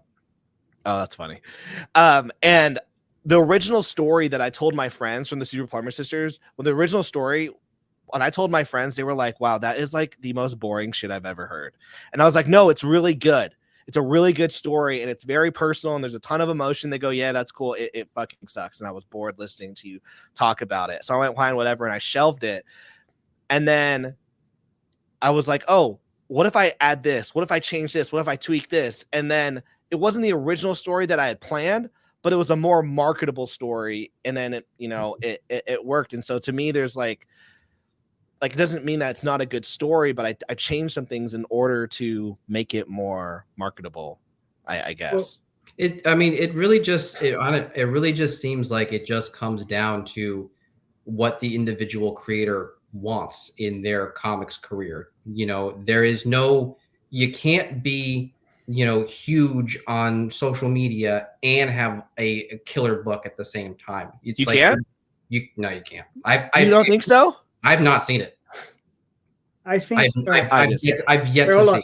Oh, that's funny. And the original story that I told my friends from the Super Plumber Sisters, when I told my friends, they were like, wow, that is like the most boring shit I've ever heard. And I was like, no, it's really good. It's a really good story and it's very personal and there's a ton of emotion. They go, yeah, that's cool. It fucking sucks. And I was bored listening to you talk about it. So I went, fine, whatever. And I shelved it. And then I was like, oh, what if I add this? What if I change this? What if I tweak this? And then it wasn't the original story that I had planned, but it was a more marketable story. And then it worked. And so to me, there's like, it doesn't mean that it's not a good story, but I changed some things in order to make it more marketable, I guess. Well, it really just seems like it just comes down to what the individual creator wants in their comics career. You can't be, huge on social media and have a killer book at the same time. It's you like, can't? No, you can't. You don't think so? I've not seen it. I think I've yet to see.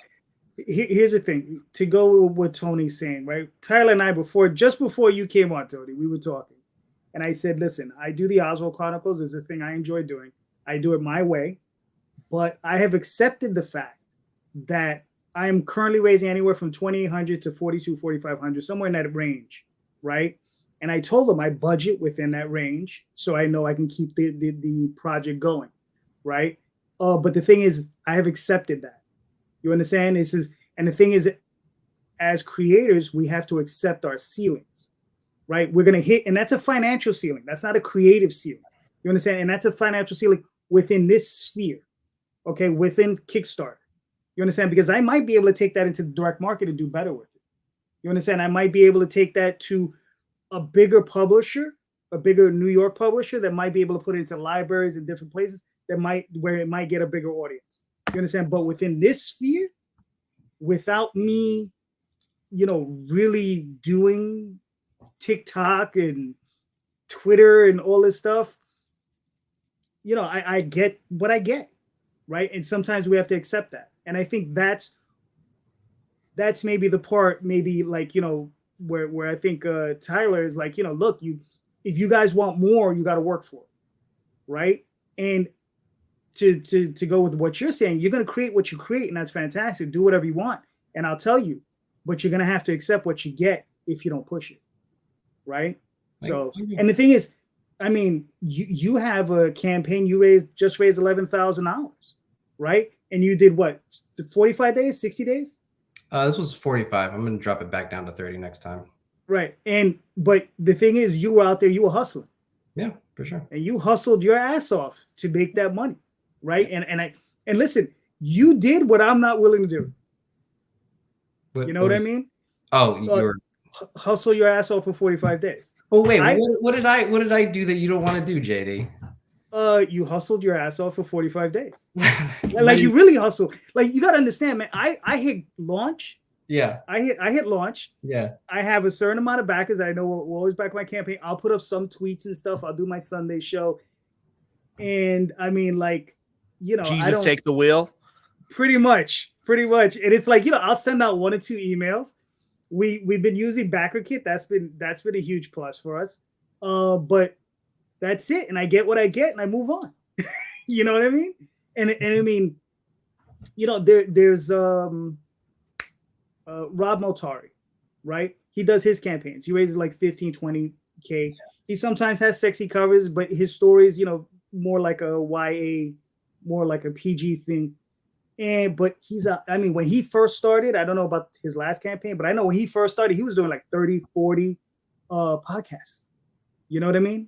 Here's the thing. To go with what Tony's saying, right? Tyler and I, just before you came on, Tony, we were talking. And I said, listen, I do the Oswald Chronicles. It's a thing I enjoy doing. I do it my way. But I have accepted the fact that I am currently raising anywhere from 2,800 to 4,500, somewhere in that range, right? And I told them I budget within that range so I know I can keep the project going, right? But the thing is, I have accepted that. You understand? And the thing is, as creators, we have to accept our ceilings, right? We're going to hit, and that's a financial ceiling. That's not a creative ceiling. You understand? And that's a financial ceiling within this sphere, okay, within Kickstarter. You understand? Because I might be able to take that into the direct market and do better with it. You understand? I might be able to take that to a bigger publisher, a bigger New York publisher that might be able to put it into libraries and different places where it might get a bigger audience. You understand? But within this sphere, without me, really doing TikTok and Twitter and all this stuff, I get what I get, right? And sometimes we have to accept that. And I think that's maybe the part, where I think Tyler is like, look, if you guys want more, you got to work for it, right? And to go with what you're saying, you're going to create what you create, and that's fantastic. Do whatever you want, and I'll tell you, but you're going to have to accept what you get if you don't push it, right? So, and the thing is, I mean, you have a campaign you just raised $11,000, right? And you did what? 45 days, 60 days? This was 45. I'm going to drop it back down to 30 next time. Right. But the thing is, you were out there, you were hustling. Yeah, for sure. And you hustled your ass off to make that money. Right. And listen, you did what I'm not willing to do. You know what I mean? Oh, you were hustle your ass off for 45 days. Oh, wait, what did I do that you don't want to do, JD? You hustled your ass off for 45 days. Like you really hustled. Like you got to understand, man, I hit launch. Yeah. I hit launch. Yeah. I have a certain amount of backers that I know will always back my campaign. I'll put up some tweets and stuff. I'll do my Sunday show. And I mean, like, Jesus take the wheel. Pretty much. And it's like, I'll send out 1 or 2 emails. We've been using BackerKit. That's been a huge plus for us. But that's it. And I get what I get and I move on. You know what I mean? And I mean, there's Rob Motari, right? He does his campaigns. He raises like 15, 20K. He sometimes has sexy covers, but his stories, more like a YA, more like a PG thing. But when he first started, I don't know about his last campaign, but I know when he first started, he was doing like 30, 40 podcasts. You know what I mean?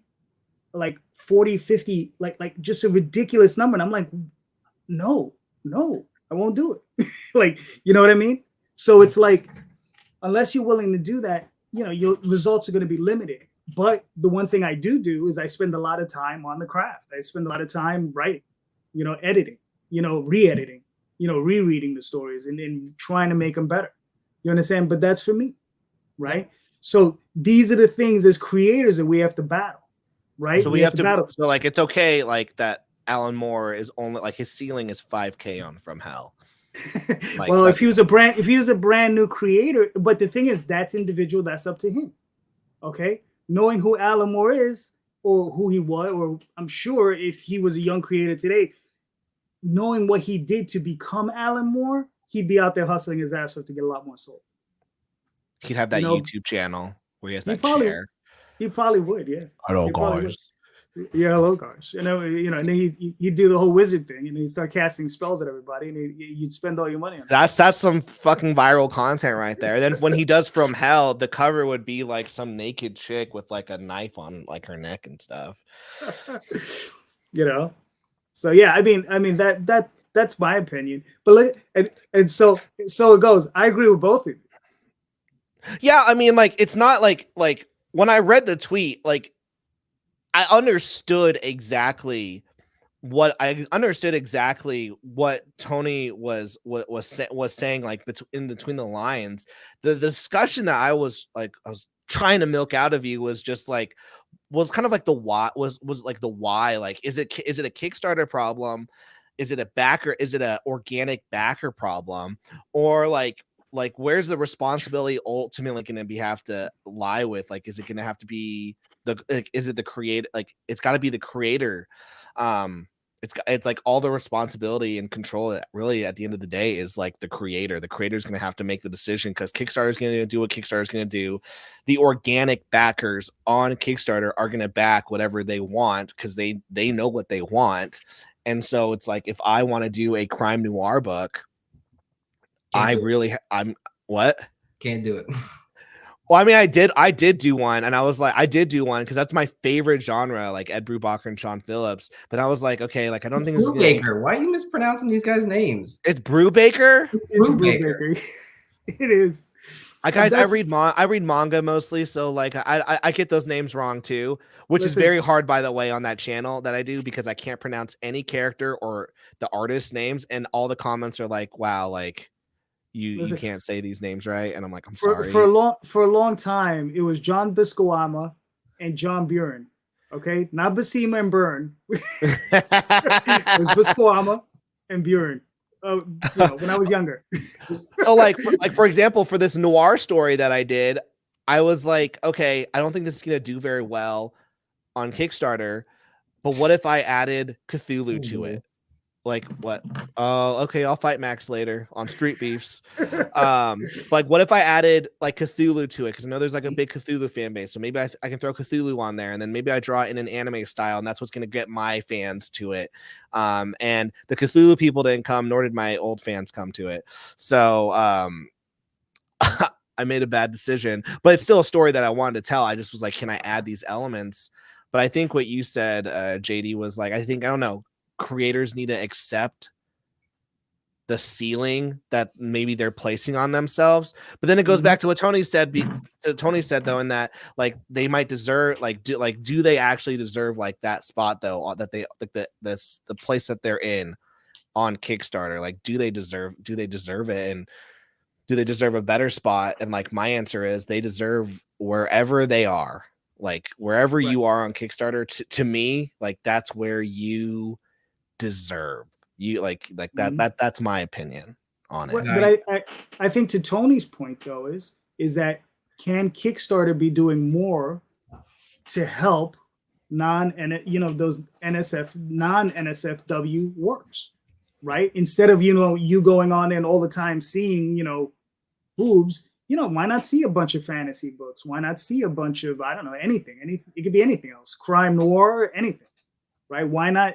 Like 40, 50, like just a ridiculous number. And I'm like, no, I won't do it. Like, you know what I mean? So it's like, unless you're willing to do that, your results are going to be limited. But the one thing I do is I spend a lot of time on the craft. I spend a lot of time writing, editing, re-editing, rereading the stories and trying to make them better. You understand? But that's for me, right? Yeah. So these are the things as creators that we have to battle, right? So we have to battle. So like, it's okay, like that Alan Moore is only like his ceiling is 5K on From Hell. Like, well, if he was a brand new creator, but the thing is, that's individual. That's up to him. Okay, knowing who Alan Moore is or who he was, or I'm sure if he was a young creator today, knowing what he did to become Alan Moore, he'd be out there hustling his ass off to get a lot more sold. He'd have that YouTube channel where he has that chair. He probably would, yeah. Hello, guys. Yeah, hello, guys. And then he'd do the whole wizard thing, and he'd start casting spells at everybody, and you'd spend all your money on that. That's some fucking viral content right there. And then when he does From Hell, the cover would be like some naked chick with like a knife on like her neck and stuff. So yeah, I mean that's my opinion. But look, and so it goes. I agree with both of you. Yeah, I mean, like, it's not like when I read the tweet, like, I understood exactly what Tony was saying, like, between the lines. The discussion that I was trying to milk out of you was just like, was kind of like the why, was like the why, like, is it a Kickstarter problem? Is it a organic backer problem? Or like where's the responsibility ultimately going to have to lie with? Like, is it going to have to be is it the creator? Like, it's got to be the creator. It's like all the responsibility and control really at the end of the day is like the creator. The creator's going to have to make the decision, because Kickstarter is going to do what Kickstarter is going to do. The organic backers on Kickstarter are going to back whatever they want, because they know what they want. And so it's like, if I want to do a crime noir book, I'm what? Can't do it. Well, I mean, I did do one, and I did do one because that's my favorite genre, like Ed Brubaker and Sean Phillips. But I was like, okay, like, I don't think it's Brubaker. Why are you mispronouncing these guys' names? It's Brubaker. It's Brubaker. It is. I read manga mostly, so like I get those names wrong too, which is very hard, by the way, on that channel that I do, because I can't pronounce any character or the artist names, and all the comments are like, wow, like, you can't say these names right, and I'm like, I'm sorry. For a long time, it was John Biscoama and John Buren. Okay, not Basima and Byrne. It was Biscoama and Buren. When I was younger. So like for example, for this noir story that I did, I was like, okay, I don't think this is gonna do very well on Kickstarter, but what if I added Cthulhu to it? Like, what? Okay, I'll fight Max later on Street Beefs. Like, what if I added like Cthulhu to it? Because I know there's like a big Cthulhu fan base, so maybe I can throw Cthulhu on there, and then maybe I draw it in an anime style, and that's what's going to get my fans to it. And the Cthulhu people didn't come, nor did my old fans come to it. So I made a bad decision, but it's still a story that I wanted to tell. I just was like, can I add these elements? But I think what you said, JD, was like, I don't know, creators need to accept the ceiling that maybe they're placing on themselves. But then it goes back to what Tony said. Tony said though, in that like they might deserve, do they actually deserve like that spot though, that they like the place that they're in on Kickstarter? Like, do they deserve it, and do they deserve a better spot? And like, my answer is they deserve wherever they are. Like, wherever right. you are on Kickstarter, to me, like, that's where you deserve. You like that's my opinion on it. But I think to Tony's point though is that, can Kickstarter be doing more to help those non-NSFW works, right? Instead of you going on and all the time seeing boobs, why not see a bunch of fantasy books? Why not see a bunch of, I don't know, anything? It could be anything else, crime noir, anything, right? Why not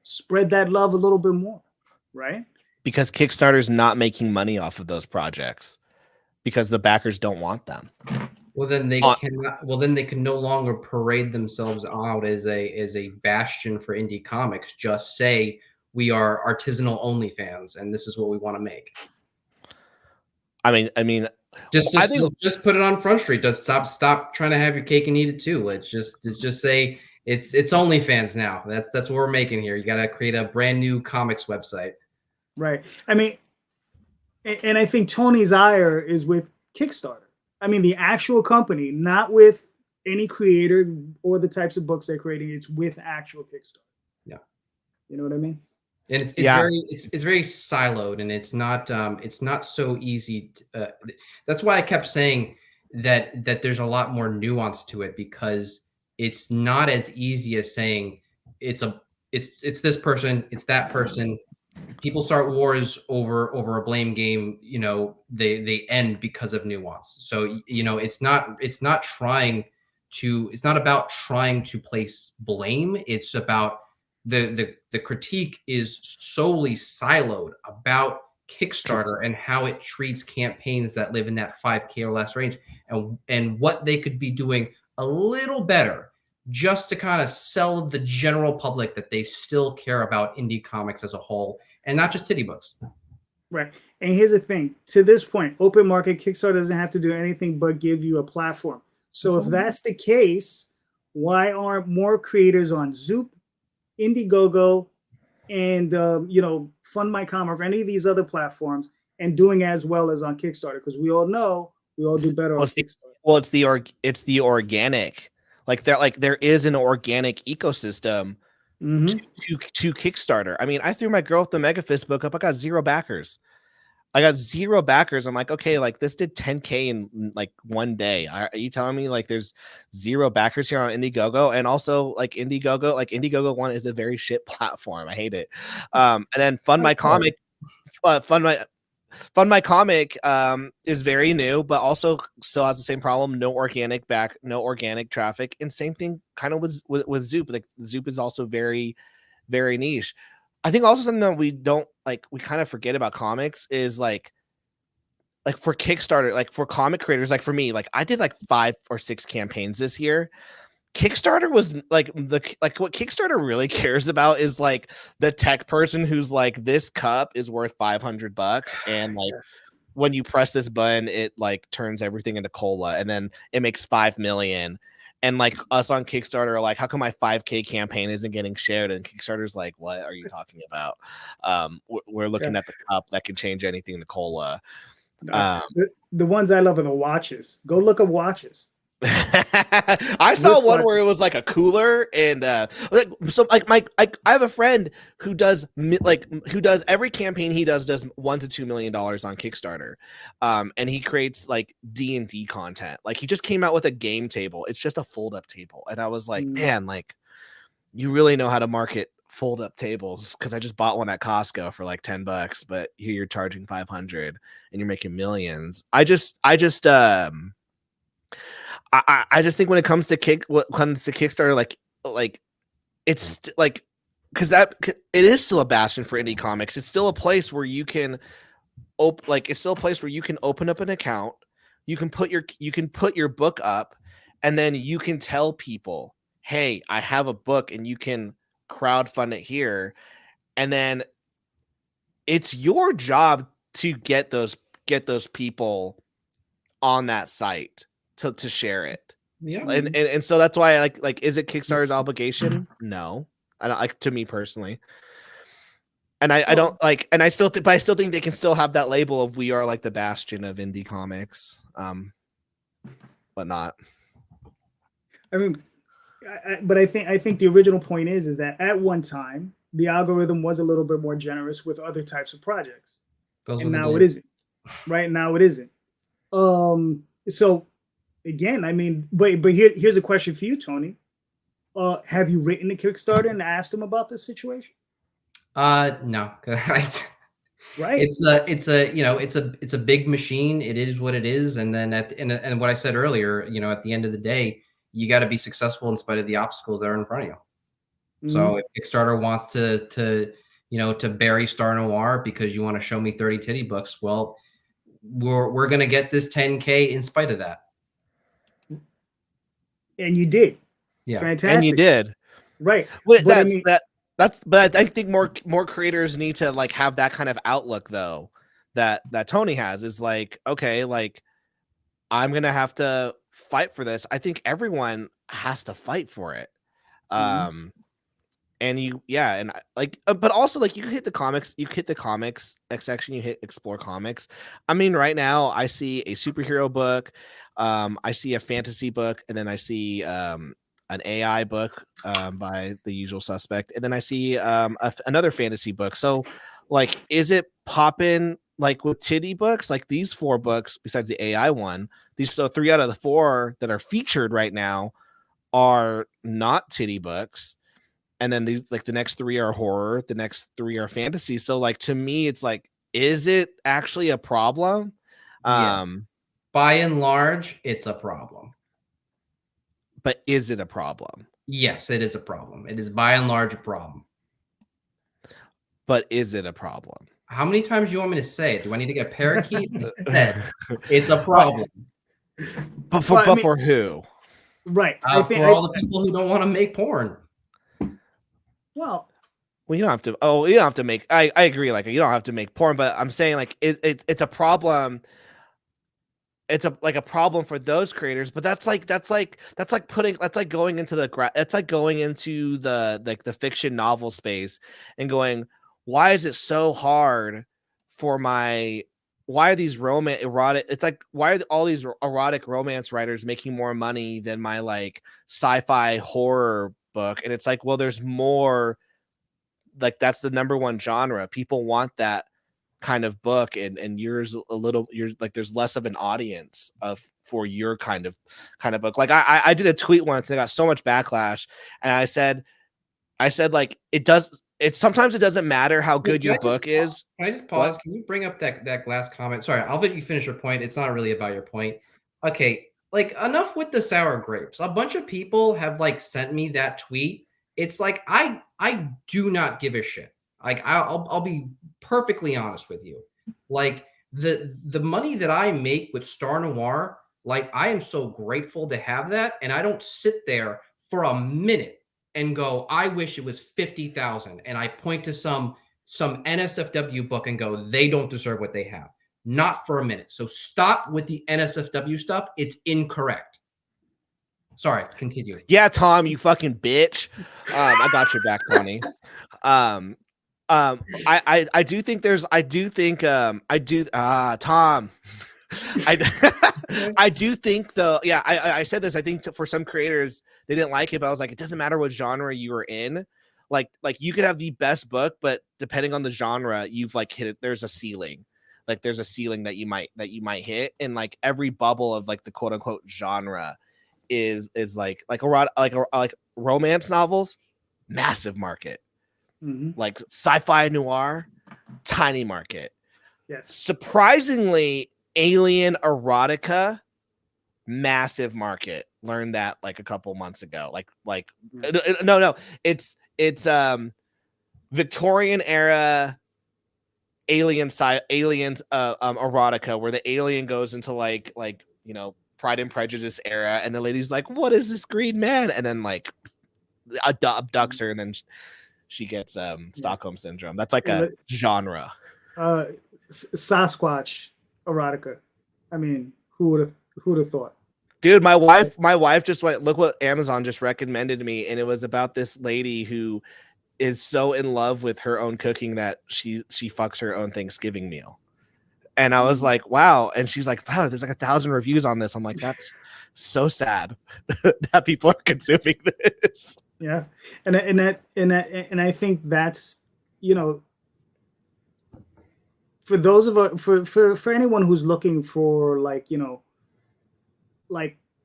spread that love a little bit more, right? Because Kickstarter's not making money off of those projects because the backers don't want them. Well, then they cannot. Well, then they can no longer parade themselves out as a bastion for indie comics. Just say we are artisanal only fans, and this is what we want to make. I mean, I think Just put it on Front Street. Just stop trying to have your cake and eat it too. Let's just say it's OnlyFans now. That's what we're making here. You got to create a brand new comics website. Right. I mean, and I think Tony's ire is with Kickstarter. I mean, the actual company, not with any creator or the types of books they're creating. It's with actual Kickstarter. Yeah. You know what I mean? And it's very siloed, and it's not so easy. That's why I kept saying that there's a lot more nuance to it, because it's not as easy as saying it's this person, it's that person. People start wars over a blame game. You know, they end because of nuance. So you know, it's not about trying to place blame. It's about the critique is solely siloed about Kickstarter and how it treats campaigns that live in that 5K or less range, and what they could be doing a little better, just to kind of sell the general public that they still care about indie comics as a whole, and not just titty books. Right. And here's the thing. To this point, open market Kickstarter doesn't have to do anything but give you a platform. So if that's the case, why aren't more creators on Zoop, Indiegogo, and Fund My Comic, or any of these other platforms, and doing as well as on Kickstarter? Because we all know we all do better on Kickstarter. It's the organic. There is an organic ecosystem to Kickstarter. I mean, I threw my Girl with the Mega Fist book up. I got 0 backers. I'm like, okay, like this did 10K in like one day. Are you telling me like there's 0 backers here on Indiegogo? And also like Indiegogo one is a very shit platform. I hate it. And then Fund My Comic is very new, but also still has the same problem. No organic traffic. And same thing kind of with Zoop. Like Zoop is also very, very niche. I think also something that we kind of forget about comics is like for Kickstarter, like for comic creators, like for me, like I did like 5 or 6 campaigns this year. Kickstarter was like what Kickstarter really cares about is like the tech person who's like, this cup is worth $500, and like when you press this button, it like turns everything into cola, and then it makes 5 million. And like us on Kickstarter are like, how come my 5K campaign isn't getting shared? And Kickstarter's like, what are you talking about? We're looking at the cup that can change anything to cola. The ones I love are the watches. Go look at watches. I saw one where it was like a cooler, and I have a friend who does every campaign he does $1 to $2 million on Kickstarter, and he creates like D&D content. Like he just came out with a game table. It's just a fold up table, and I was like, man, like you really know how to market fold up tables, because I just bought one at Costco for like $10, but here you're charging 500 and you're making millions. I just think when it comes to Kickstarter, like it's like, because it is still a bastion for indie comics. It's still a place where you can open up an account. You can put your book up, and then you can tell people, hey, I have a book, and you can crowdfund it here. And then it's your job to get those people on that site to share it. Yeah. And so that's why I like is it Kickstarter's obligation? No. I don't, like, to me personally. And I don't like, and I still think they can still have that label of we are like the bastion of indie comics. But not. I mean, but I think the original point is that at one time the algorithm was a little bit more generous with other types of projects, and now it isn't. Right now it isn't. So again, I mean, but here's a question for you, Tony. Have you written a Kickstarter and asked them about this situation? No. Right. It's a big machine. It is what it is. And then and what I said earlier, at the end of the day, you got to be successful in spite of the obstacles that are in front of you. Mm-hmm. So if Kickstarter wants to bury Star Noir because you want to show me 30 titty books, well, we're going to get this 10K in spite of that. And you did. Yeah. Fantastic. And you did. Right. But I think more creators need to like have that kind of outlook though, that Tony has, is like, okay, like I'm gonna have to fight for this. I think everyone has to fight for it. And but also like you hit the comics section, you hit explore comics. I mean, right now I see a superhero book, I see a fantasy book, and then I see an AI book by the usual suspect, and then I see another fantasy book. So like, is it popping like with titty books? Like these 4 books besides the AI one, so 3 out of the 4 that are featured right now are not titty books. And then these, like the next 3 are horror, the next 3 are fantasy. So like, to me, it's like, is it actually a problem? Yes. By and large, it's a problem. But is it a problem? Yes, it is a problem. It is by and large a problem. But is it a problem? How many times do you want me to say it? Do I need to get a parakeet? I said it's a problem. But for who? Right. For all the people who don't want to make porn. Well, you don't have to. Oh, you don't have to make. I agree. Like, you don't have to make porn, but I'm saying like it's a problem. It's a problem for those creators, but that's like going into the fiction novel space and going, why is it so hard for why are these erotic? It's like, why are all these erotic romance writers making more money than my like sci-fi horror book? And it's like, well, there's more. Like, that's the number one genre. People want that kind of book, and you're like, there's less of an audience for your kind of book. Like I did a tweet once and I got so much backlash, and I said like, sometimes it doesn't matter how good your book is. Can I just pause? What? Can you bring up that last comment? Sorry, I'll let you finish your point. It's not really about your point. Okay, like, enough with the sour grapes. A bunch of people have like sent me that tweet. It's like, I do not give a shit. Like, I'll be perfectly honest with you. Like, the money that I make with Star Noir, like, I am so grateful to have that, and I don't sit there for a minute and go, I wish it was 50,000, and I point to some NSFW book and go, they don't deserve what they have. Not for a minute. So stop with the NSFW stuff. It's incorrect. Sorry, continue. Yeah, Tom, you fucking bitch. I got your back, Tony. I do think Tom. I do think though. Yeah, I said this. I think for some creators, they didn't like it, but I was like, it doesn't matter what genre you were in. Like you could have the best book, but depending on the genre, you've like hit it. There's a ceiling. Like, there's a ceiling that you might hit, and like every bubble of like the quote unquote genre is like romance novels, massive market. Like sci-fi noir, tiny market. Yes. Surprisingly, alien erotica, massive market. Learned that like a couple months ago. No, it's Victorian era aliens erotica, where the alien goes into like Pride and Prejudice era, and the lady's like, what is this green man? And then like abducts her, and then she gets Stockholm syndrome. That's like a genre. Sasquatch erotica. I mean, who would have thought? Dude, my wife just went, look what Amazon just recommended to me, and it was about this lady who is so in love with her own cooking that she fucks her own Thanksgiving meal. And I was like, wow. And she's like, wow, there's like 1,000 reviews on this. I'm like, that's so sad that people are consuming this. Yeah. And I think that's, for those of us, for anyone who's looking for like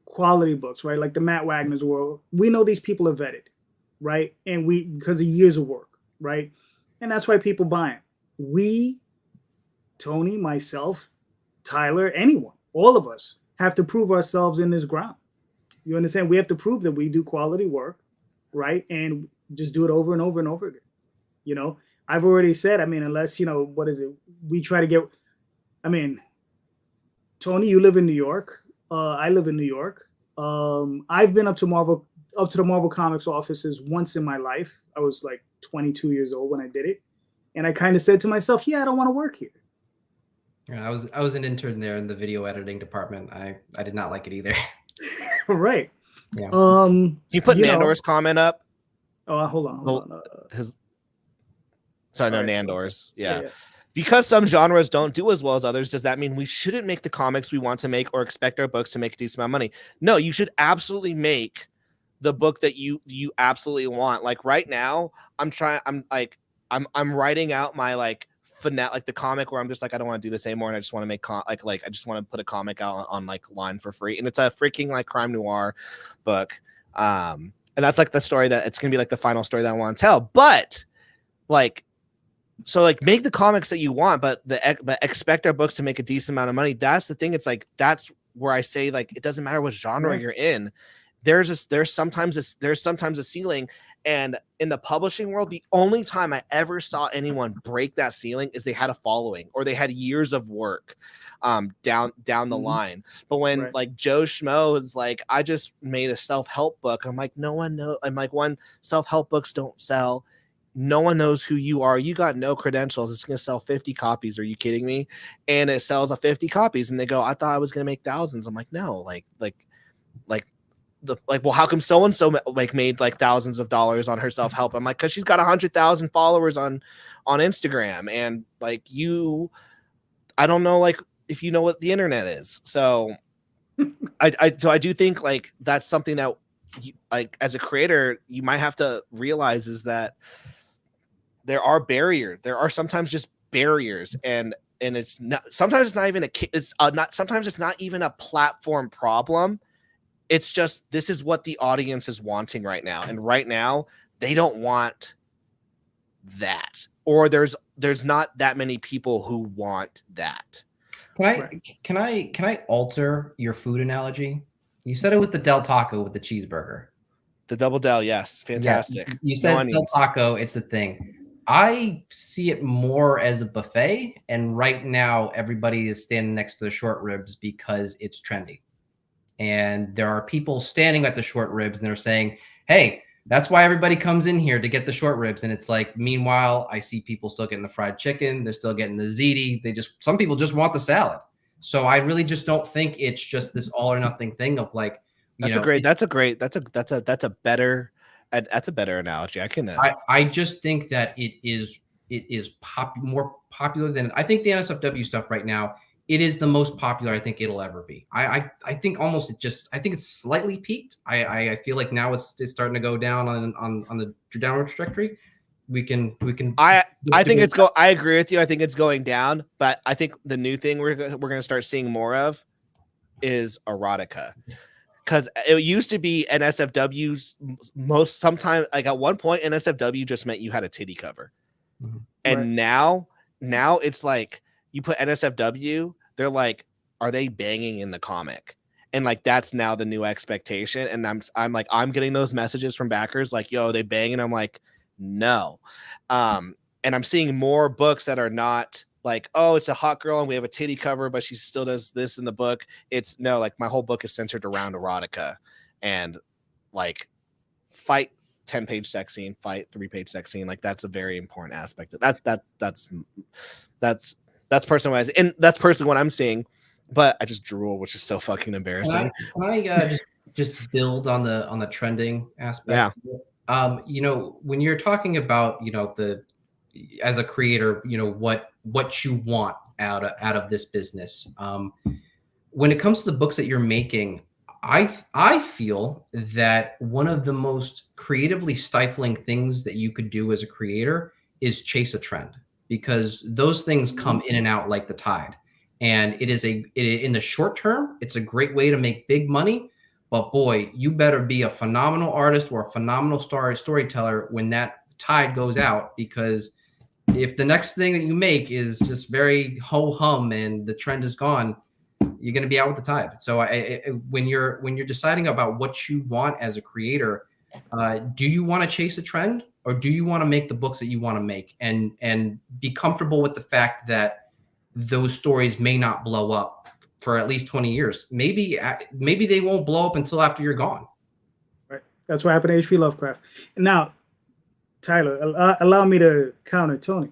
quality books, right? Like the Matt Wagner's world, we know these people are vetted, right? And because of years of work, right? And that's why people buy them. Tony, myself, Tyler, anyone, all of us have to prove ourselves in this ground. You understand? We have to prove that we do quality work, right? And just do it over and over and over again. I've already said, I mean, unless, what is it? We try to get, I mean, Tony, you live in New York. I live in New York. I've been up to the Marvel Comics offices once in my life. I was like 22 years old when I did it. And I kind of said to myself, yeah, I don't want to work here. Yeah, I was an intern there in the video editing department. I did not like it either. Right. Yeah. Can you put You know, Nandor's comment up? hold on. His sorry, no, all right. Nandor's. Yeah. Yeah. Because some genres don't do as well as others, does that mean we shouldn't make the comics we want to make or expect our books to make a decent amount of money? No, you should absolutely make the book that you absolutely want. Like right now, I'm writing out my like the comic where I'm just like, I don't want to do this anymore, and I just want to make I just want to put a comic out on like line for free, and it's a freaking like crime noir book. And that's like the story that it's gonna be like the final story that I want to tell. But like, so like make the comics that you want, but expect our books to make a decent amount of money. That's the thing. It's like that's where I say like it doesn't matter what genre you're in. There's sometimes a ceiling, and in the publishing world, the only time I ever saw anyone break that ceiling is they had a following or they had years of work down the line. But when like Joe Schmo is like, I just made a self-help book, I'm like, no one knows. I'm like, one, self-help books don't sell. No one knows who you are. You got no credentials. It's going to sell 50 copies. Are you kidding me? And it sells 50 copies. And they go, I thought I was going to make thousands. I'm like, no, well, how come so-and-so like made like thousands of dollars on her self-help? I'm like, cause she's got 100,000 followers on Instagram. And like I don't know, like if you know what the internet is. So I do think like that's something that like as a creator, you might have to realize is that there are barriers. There are sometimes just barriers, and it's not. Sometimes it's not even sometimes it's not even a platform problem. It's just this is what the audience is wanting right now, and right now they don't want that, or there's not that many people who want that. Can I alter your food analogy? You said it was the Del Taco with the cheeseburger. The Double Del, yes, fantastic. Yeah, you said Del Taco, it's the thing. I see it more as a buffet, and right now everybody is standing next to the short ribs because it's trendy. And there are people standing at the short ribs and they're saying, hey, that's why everybody comes in here to get the short ribs. And it's like, meanwhile, I see people still getting the fried chicken. They're still getting the ziti. Some people just want the salad. So I really just don't think it's just this all or nothing thing of like, that's a better analogy. I just think that it is more popular than I think the NSFW stuff right now. It is the most popular I think it'll ever be. I think almost I think it's slightly peaked. I feel like now it's starting to go down on the downward trajectory. I agree with you. I think it's going down, but I think the new thing we're going to start seeing more of is erotica. Because it used to be NSFW's sometimes like at one point NSFW just meant you had a titty cover. Mm-hmm. And now it's like you put NSFW, they're like, are they banging in the comic? And like that's now the new expectation. And I'm getting those messages from backers like, yo, they bang, and I'm like, no. And I'm seeing more books that are not like, oh, it's a hot girl and we have a titty cover, but she still does this in the book. It's no, like my whole book is centered around erotica and like fight 10-page sex scene, fight 3-page sex scene. Like that's a very important aspect of that's personally, and that's personally what I'm seeing. But I just drool, which is so fucking embarrassing. Can I just build on the trending aspect? Yeah. When you're talking about, as a creator, what you want out of this business. When it comes to the books that you're making, I feel that one of the most creatively stifling things that you could do as a creator is chase a trend, because those things come in and out like the tide. And in the short term, it's a great way to make big money. But boy, you better be a phenomenal artist or a phenomenal storyteller when that tide goes out, because if the next thing that you make is just very ho-hum and the trend is gone, you're going to be out with the tide. So when you're deciding about what you want as a creator, do you want to chase a trend, or do you want to make the books that you want to make and be comfortable with the fact that those stories may not blow up for at least 20 years? Maybe they won't blow up until after you're gone. Right. That's what happened to H.P. Lovecraft. Now, Tyler, allow me to counter Tony.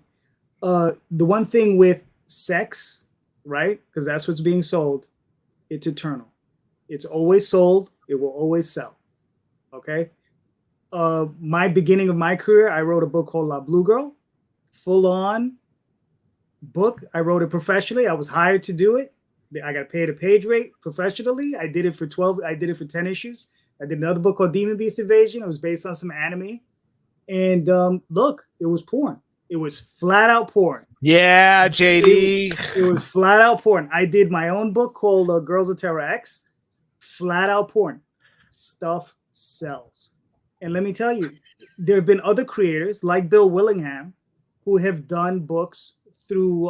The one thing with sex right? Because that's what's being sold. It's eternal. It's always sold. It will always sell. Okay. My beginning of my career, I wrote a book called La Blue Girl, full on book. I wrote it professionally. I was hired to do it. I got paid a page rate professionally. I did it for 12. I did it for 10 issues. I did another book called Demon Beast Invasion. It was based on some anime. And look, it was porn. It was flat out porn. Yeah, JD. It was flat out porn. I did my own book called Girls of Terror X. Flat out porn. Stuff sells. And let me tell you, there have been other creators like Bill Willingham who have done books through,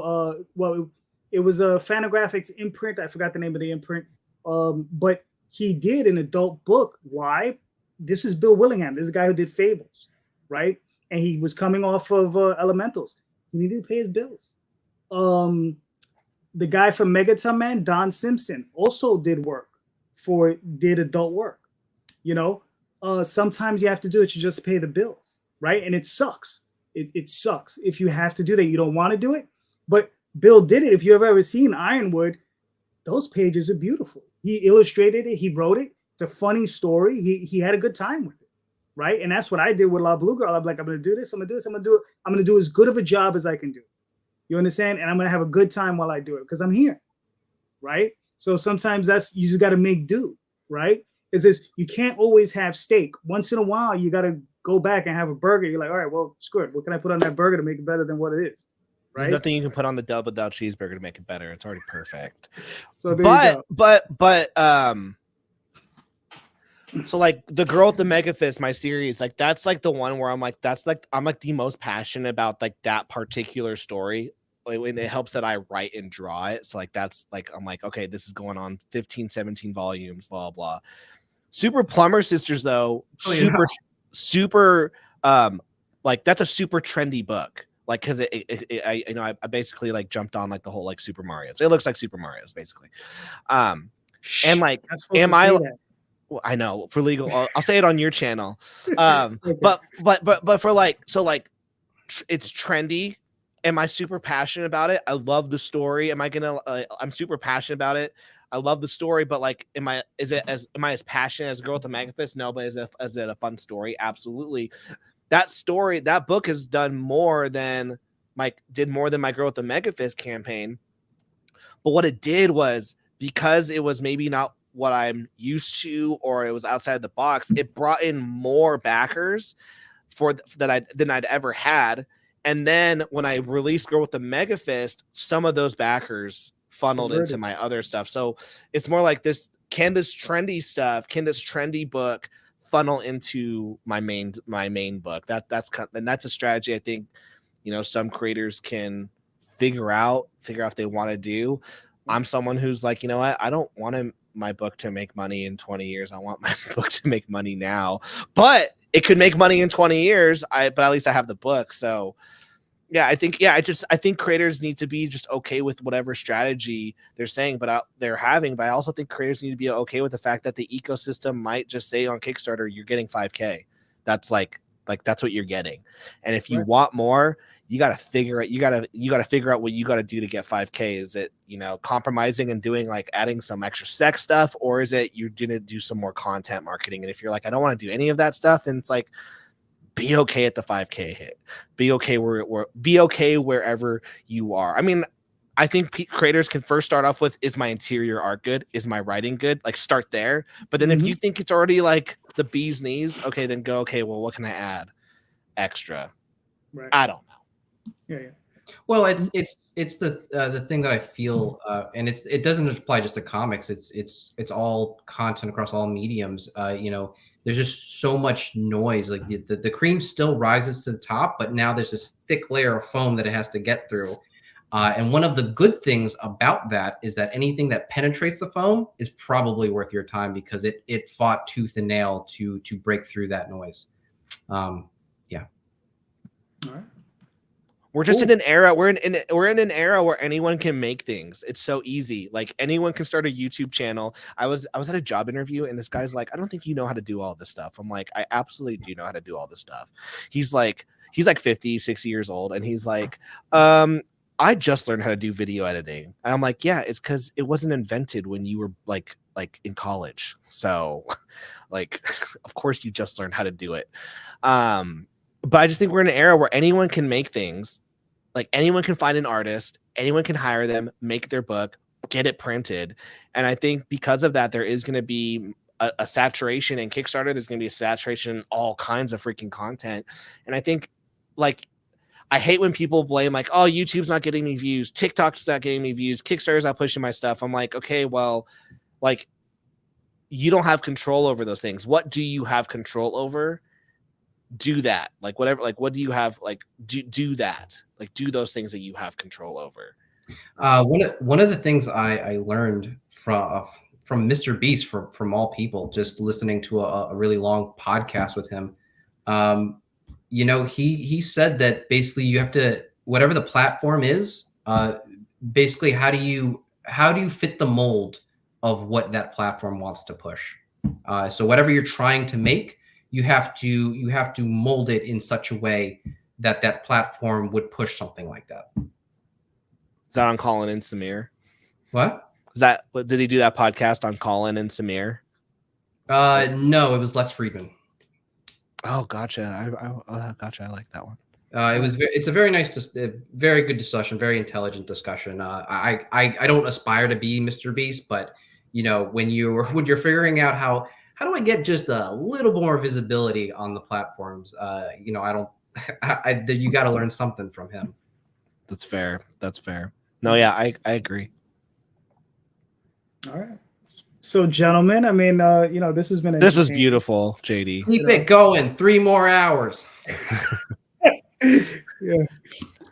it was a Fantagraphics imprint. I forgot the name of the imprint. But he did an adult book. Why? This is Bill Willingham. This is a guy who did Fables, right? And he was coming off of Elementals. He needed to pay his bills. The guy from Megaton Man, Don Simpson, also did adult work. You know, sometimes you have to do it to just pay the bills, right? And it sucks. It sucks if you have to do that. You don't want to do it, but Bill did it. If you've ever seen Ironwood, those pages are beautiful. He illustrated it. He wrote it. It's a funny story. He had a good time with it, right? And that's what I did with La Blue Girl. I'm like, I'm going to do this. I'm going to do this. I'm going to do it. I'm going to do as good of a job as I can do. You understand? And I'm going to have a good time while I do it because I'm here, right? So sometimes you just got to make do, right? Is this, you can't always have steak. Once in a while, you got to go back and have a burger. You're like, all right, well, screw it. What can I put on that burger to make it better than what it is? Right? There's nothing you can put on the double cheeseburger to make it better. It's already perfect. So so like the Girl with the Mega Fist, my series, like that's like the one where I'm like the most passionate about like that particular story. Like, when it helps that I write and draw it. So like that's like I'm like, okay, this is going on 15, 17 volumes, blah blah. Super Plumber Sisters, though, super like that's a super trendy book. Like, because I basically like jumped on like the whole like Super Mario. So it looks like Super Mario's basically. And like, am I? Well, I know for legal, I'll say it on your channel. Okay. But for like, so like, it's trendy. Am I super passionate about it? I love the story. Am I gonna? I'm super passionate about it. I love the story, but like, am I as passionate as Girl with the Mega Fist? No, but is it a fun story? Absolutely. That book has done more than my Girl with the Mega Fist campaign. But what it did was, because it was maybe not what I'm used to, or it was outside the box, it brought in more backers than I'd ever had. And then when I released Girl with the Mega Fist, some of those backers funneled into my other stuff. So it's more like this trendy book funnel into my main book. That's a strategy I think, some creators can figure out if they want to do. I'm someone who's like, I don't want my book to make money in 20 years. I want my book to make money now, but it could make money in 20 years. But at least I have the book. So yeah, I think creators need to be just okay with whatever strategy they're saying, but I also think creators need to be okay with the fact that the ecosystem might just say on Kickstarter, you're getting 5K. That's like that's what you're getting. And if you want more, you got to figure out what you got to do to get 5K. Is it, compromising and doing like adding some extra sex stuff, or is it you're going to do some more content marketing? And if you're like, I don't want to do any of that stuff, then it's like, be okay at the 5K hit. Be okay wherever you are. I mean, I think creators can first start off with, is my interior art good? Is my writing good? Like, start there. But then if you think it's already like the bee's knees, okay, then go, okay, well, what can I add extra? Right. I don't know. Yeah. Well, it's the thing that I feel, and it doesn't apply just to comics. It's all content across all mediums. There's just so much noise. Like the cream still rises to the top, but now there's this thick layer of foam that it has to get through. And one of the good things about that is that anything that penetrates the foam is probably worth your time, because it fought tooth and nail to break through that noise. Yeah. All right. We're just in an era. We're in an era where anyone can make things. It's so easy. Like, anyone can start a YouTube channel. I was at a job interview, and this guy's like, I don't think you know how to do all this stuff. I'm like, I absolutely do know how to do all this stuff. He's like 50, 60 years old, and he's like, I just learned how to do video editing. And I'm like, yeah, it's because it wasn't invented when you were like in college. So like, of course you just learned how to do it. But I just think we're in an era where anyone can make things. Like anyone can find an artist, anyone can hire them, make their book, get it printed. And I think because of that, there is going to be a saturation in Kickstarter. There's going to be a saturation in all kinds of freaking content. And I think like, I hate when people blame like, oh, YouTube's not getting me views, TikTok's not getting me views, Kickstarter's not pushing my stuff. I'm like, okay, well, like you don't have control over those things. What do you have control over? Do that. Like whatever, like what do you have? Like do that. Like do those things that you have control over. One of the things I learned from Mr. Beast, from all people, just listening to a really long podcast with him. You know, he said that basically you have to, whatever the platform is, basically how do you fit the mold of what that platform wants to push. So whatever you're trying to make, you have to mold it in such a way that that platform would push something like that. Is that on Colin and Samir? What? Did he do that podcast on Colin and Samir? No, it was Les Friedman. Oh, gotcha. Gotcha. I like that one. It's a very nice, very good discussion, very intelligent discussion. I don't aspire to be Mr. Beast, but you know, when you're figuring out how do I get just a little more visibility on the platforms, you know, you got to learn something from him. That's fair. No, yeah, I agree. All right. So, gentlemen, I mean, you know, this has been this is beautiful, JD. Keep it going. 3 more hours. Yeah.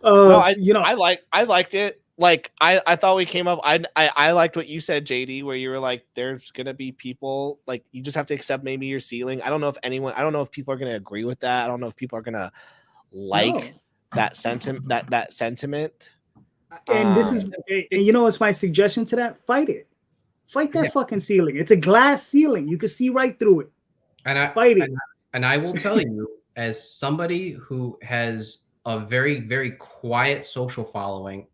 No, I liked it. Like I thought we came up. I liked what you said, JD, where you were like, there's gonna be people, like you just have to accept maybe your ceiling. I don't know if people are gonna agree with that. I don't know if people are gonna like that sentiment. That sentiment. And this is, and you know, what's my suggestion to that? Fight it. Fight that fucking ceiling. It's a glass ceiling. You can see right through it. And Fight it. And I will tell you, as somebody who has a very, very quiet social following.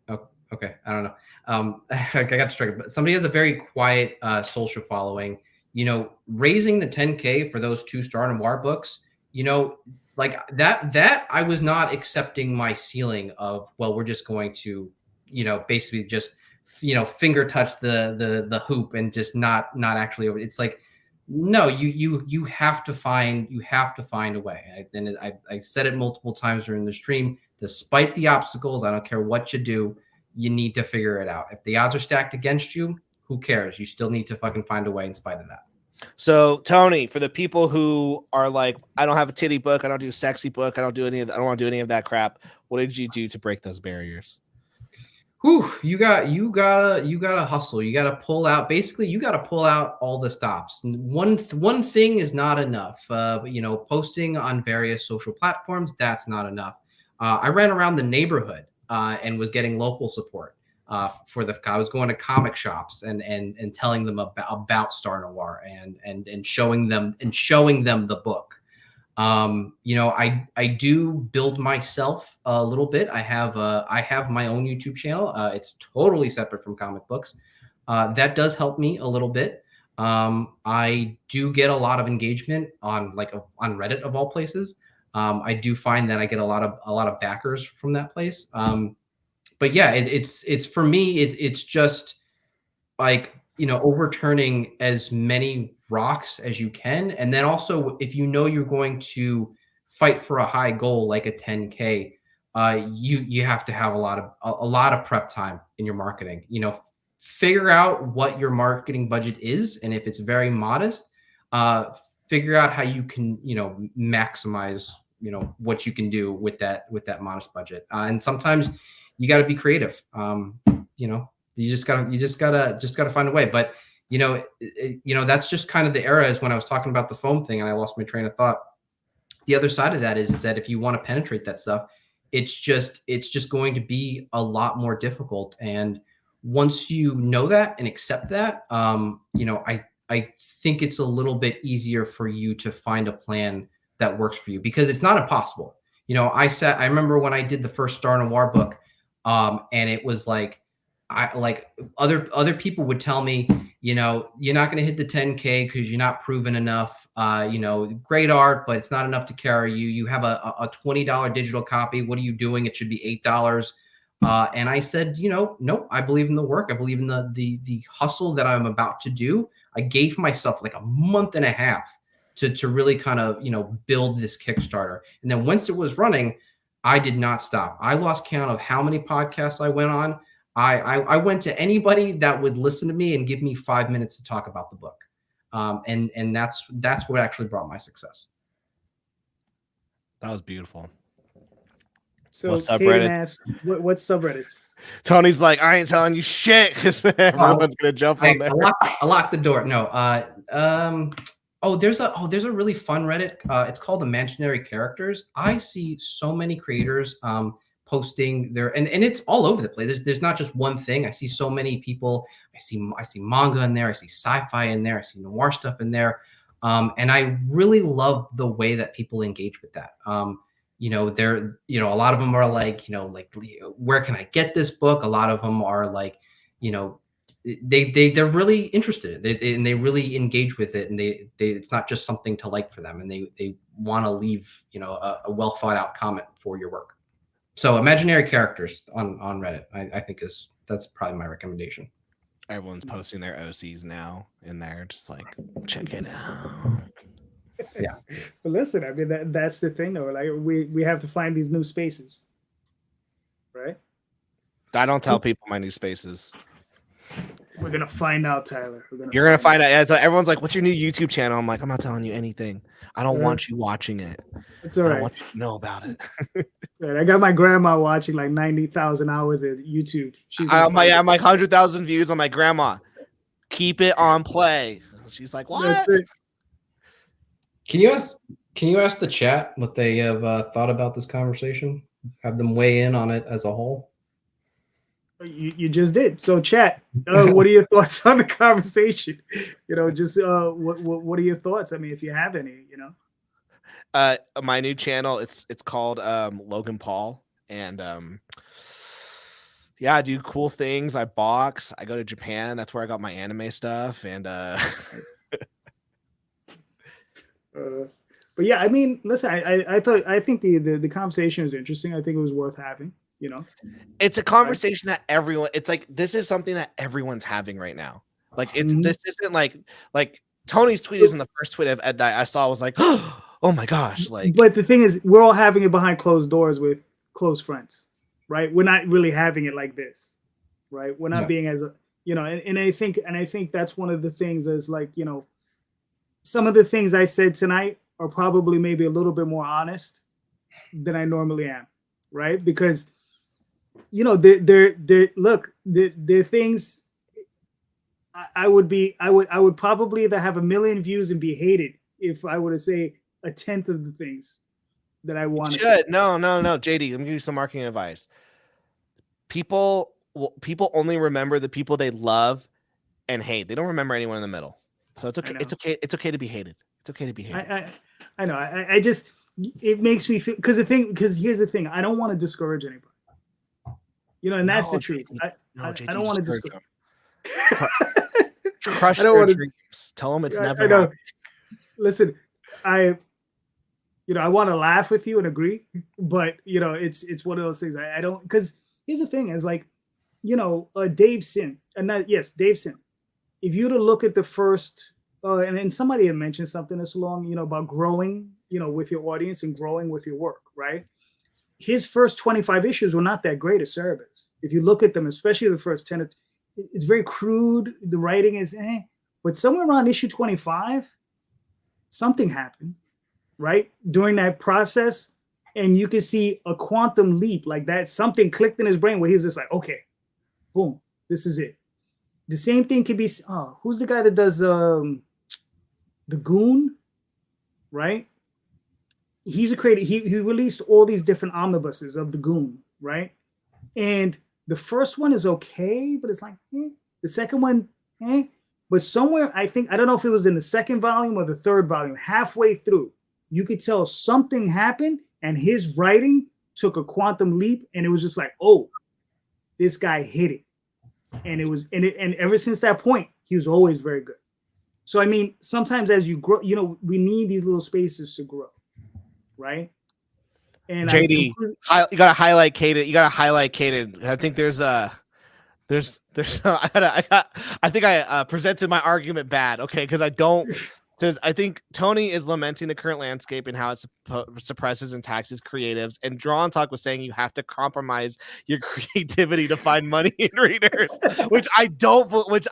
Oh, okay. I don't know. I got distracted, but somebody has a very quiet social following. You know, raising the 10K for those 2 Star Noir books, you know, like that I was not accepting my ceiling of, well, we're just going to, you know, basically just, you know, finger touch the hoop and just not actually over. It's like, no, you have to find a way. I said it multiple times during the stream. Despite the obstacles, I don't care what you do, you need to figure it out. If the odds are stacked against you, who cares? You still need to fucking find a way in spite of that. So Tony, for the people who are like, I don't have a titty book, I don't do a sexy book, I don't want to do any of that crap. What did you do to break those barriers? Whew, you gotta hustle. You gotta pull out. Basically, you gotta pull out all the stops. One thing is not enough. You know, posting on various social platforms, that's not enough. I ran around the neighborhood and was getting local support. I was going to comic shops and telling them about Star Noir and showing them the book. You know, I do build myself a little bit. I have my own YouTube channel. It's totally separate from comic books. That does help me a little bit. I do get a lot of engagement on Reddit of all places. I do find that I get a lot of backers from that place. But yeah, it's for me, it's just like, you know, overturning as many rocks as you can. And then also, if you know you're going to fight for a high goal like a 10K, you have to have a lot of prep time in your marketing. You know, figure out what your marketing budget is, and if it's very modest, figure out how you can, you know, maximize, you know, what you can do with that modest budget. And sometimes you got to be creative. You know, you just gotta find a way. But you know, that's just kind of the era, is when I was talking about the foam thing and I lost my train of thought. The other side of that is that if you want to penetrate that stuff, it's just going to be a lot more difficult. And once you know that and accept that, you know, I think it's a little bit easier for you to find a plan that works for you, because it's not impossible. You know, I remember when I did the first Star Noir book, and it was like, other people would tell me, you know, you're not going to hit the 10K because you're not proven enough. You know, great art, but it's not enough to carry you. You have a $20 digital copy. What are you doing? It should be $8. And I said, you know, nope, I believe in the work. I believe in the hustle that I'm about to do. I gave myself like a month and a half to really kind of, you know, build this Kickstarter. And then once it was running, I did not stop. I lost count of how many podcasts I went on. I went to anybody that would listen to me and give me 5 minutes to talk about the book. And that's what actually brought my success. That was beautiful. So What Caden subreddit? asked, what's subreddits? Tony's like, I ain't telling you shit because everyone's gonna jump on there. I locked the door. No. There's a really fun Reddit. It's called Imaginary Characters. I see so many creators posting their and it's all over the place. There's not just one thing. I see so many people. I see manga in there. I see sci-fi in there. I see noir stuff in there. And I really love the way that people engage with that. You know, they're, you know, a lot of them are like, you know, like, where can I get this book? A lot of them are like, you know, they're really interested and they really engage with it, and they it's not just something to like for them, and they want to leave, you know, a well thought out comment for your work. So Imaginary Characters on Reddit, I think that's probably my recommendation. Everyone's posting their OCs now in there, just like, check it out. Yeah. But listen, I mean, that's the thing though. Like we have to find these new spaces, right? I don't tell people my new spaces. We're gonna find out, Tyler. You're gonna find out. Yeah, so everyone's like, "What's your new YouTube channel?" I'm like, "I'm not telling you anything. I don't want you watching it. It's all I right. don't want you to know about it." Right. I got my grandma watching like 90,000 hours of YouTube. I'm like 100,000 views on my grandma. Keep it on play. She's like, "What?" That's it. Can you ask the chat what they have thought about this conversation? Have them weigh in on it as a whole. You just did. So chat, what are your thoughts on the conversation? You know, just what are your thoughts? I mean, if you have any, you know. My new channel, it's called Logan Paul, and yeah, I do cool things. I box. I go to Japan. That's where I got my anime stuff, and but yeah, I mean, listen, I think the conversation was interesting. I think it was worth having. You know, it's a conversation that everyone. It's like this is something that everyone's having right now. Like it's this isn't like Tony's tweet isn't the first tweet that I saw. Was like, oh my gosh! Like, but the thing is, we're all having it behind closed doors with close friends, right? We're not really having it like this, right? We're not being as a, you know, and I think that's one of the things is like, you know, some of the things I said tonight are probably maybe a little bit more honest than I normally am, right? Because, you know, they're things I would probably either have 1 million views and be hated if I were to say 1/10 of the things that I want to say. No, JD, let me give you some marketing advice. People only remember the people they love and hate. They don't remember anyone in the middle. So it's okay. It's okay. It's okay to be hated. It's okay to be hated. I know. I just, it makes me feel, because here's the thing. I don't want to discourage anybody. You know, and that's the truth. I don't want to discourage. Crush their dreams. Tell them it's never happened. Listen, I want to laugh with you and agree, but you know, it's one of those things. I don't, because here's the thing: is like, you know, Dave Sin, Dave Sin. If you were to look at the first, and somebody had mentioned something this long, you know, about growing, you know, with your audience and growing with your work, right? His first 25 issues were not that great at Cerebus. If you look at them, especially the first 10, it's very crude. The writing is but somewhere around issue 25, something happened, right? During that process, and you can see a quantum leap like that. Something clicked in his brain where he's just like, okay, boom, this is it. The same thing could be, who's the guy that does the Goon, right? He's a creator. He released all these different omnibuses of the Goon, right? And the first one is okay, but it's like, the second one, But somewhere, I don't know if it was in the second volume or the third volume, halfway through, you could tell something happened and his writing took a quantum leap, and it was just like, oh, this guy hit it. And it was, and ever since that point, he was always very good. So I mean, sometimes as you grow, you know, we need these little spaces to grow, right? And JD, you gotta highlight Caden. You gotta highlight Caden. I think there's I think I presented my argument bad, okay? Because I think Tony is lamenting the current landscape and how it suppresses and taxes creatives. And Draw and Talk was saying you have to compromise your creativity to find money in readers, which I don't believe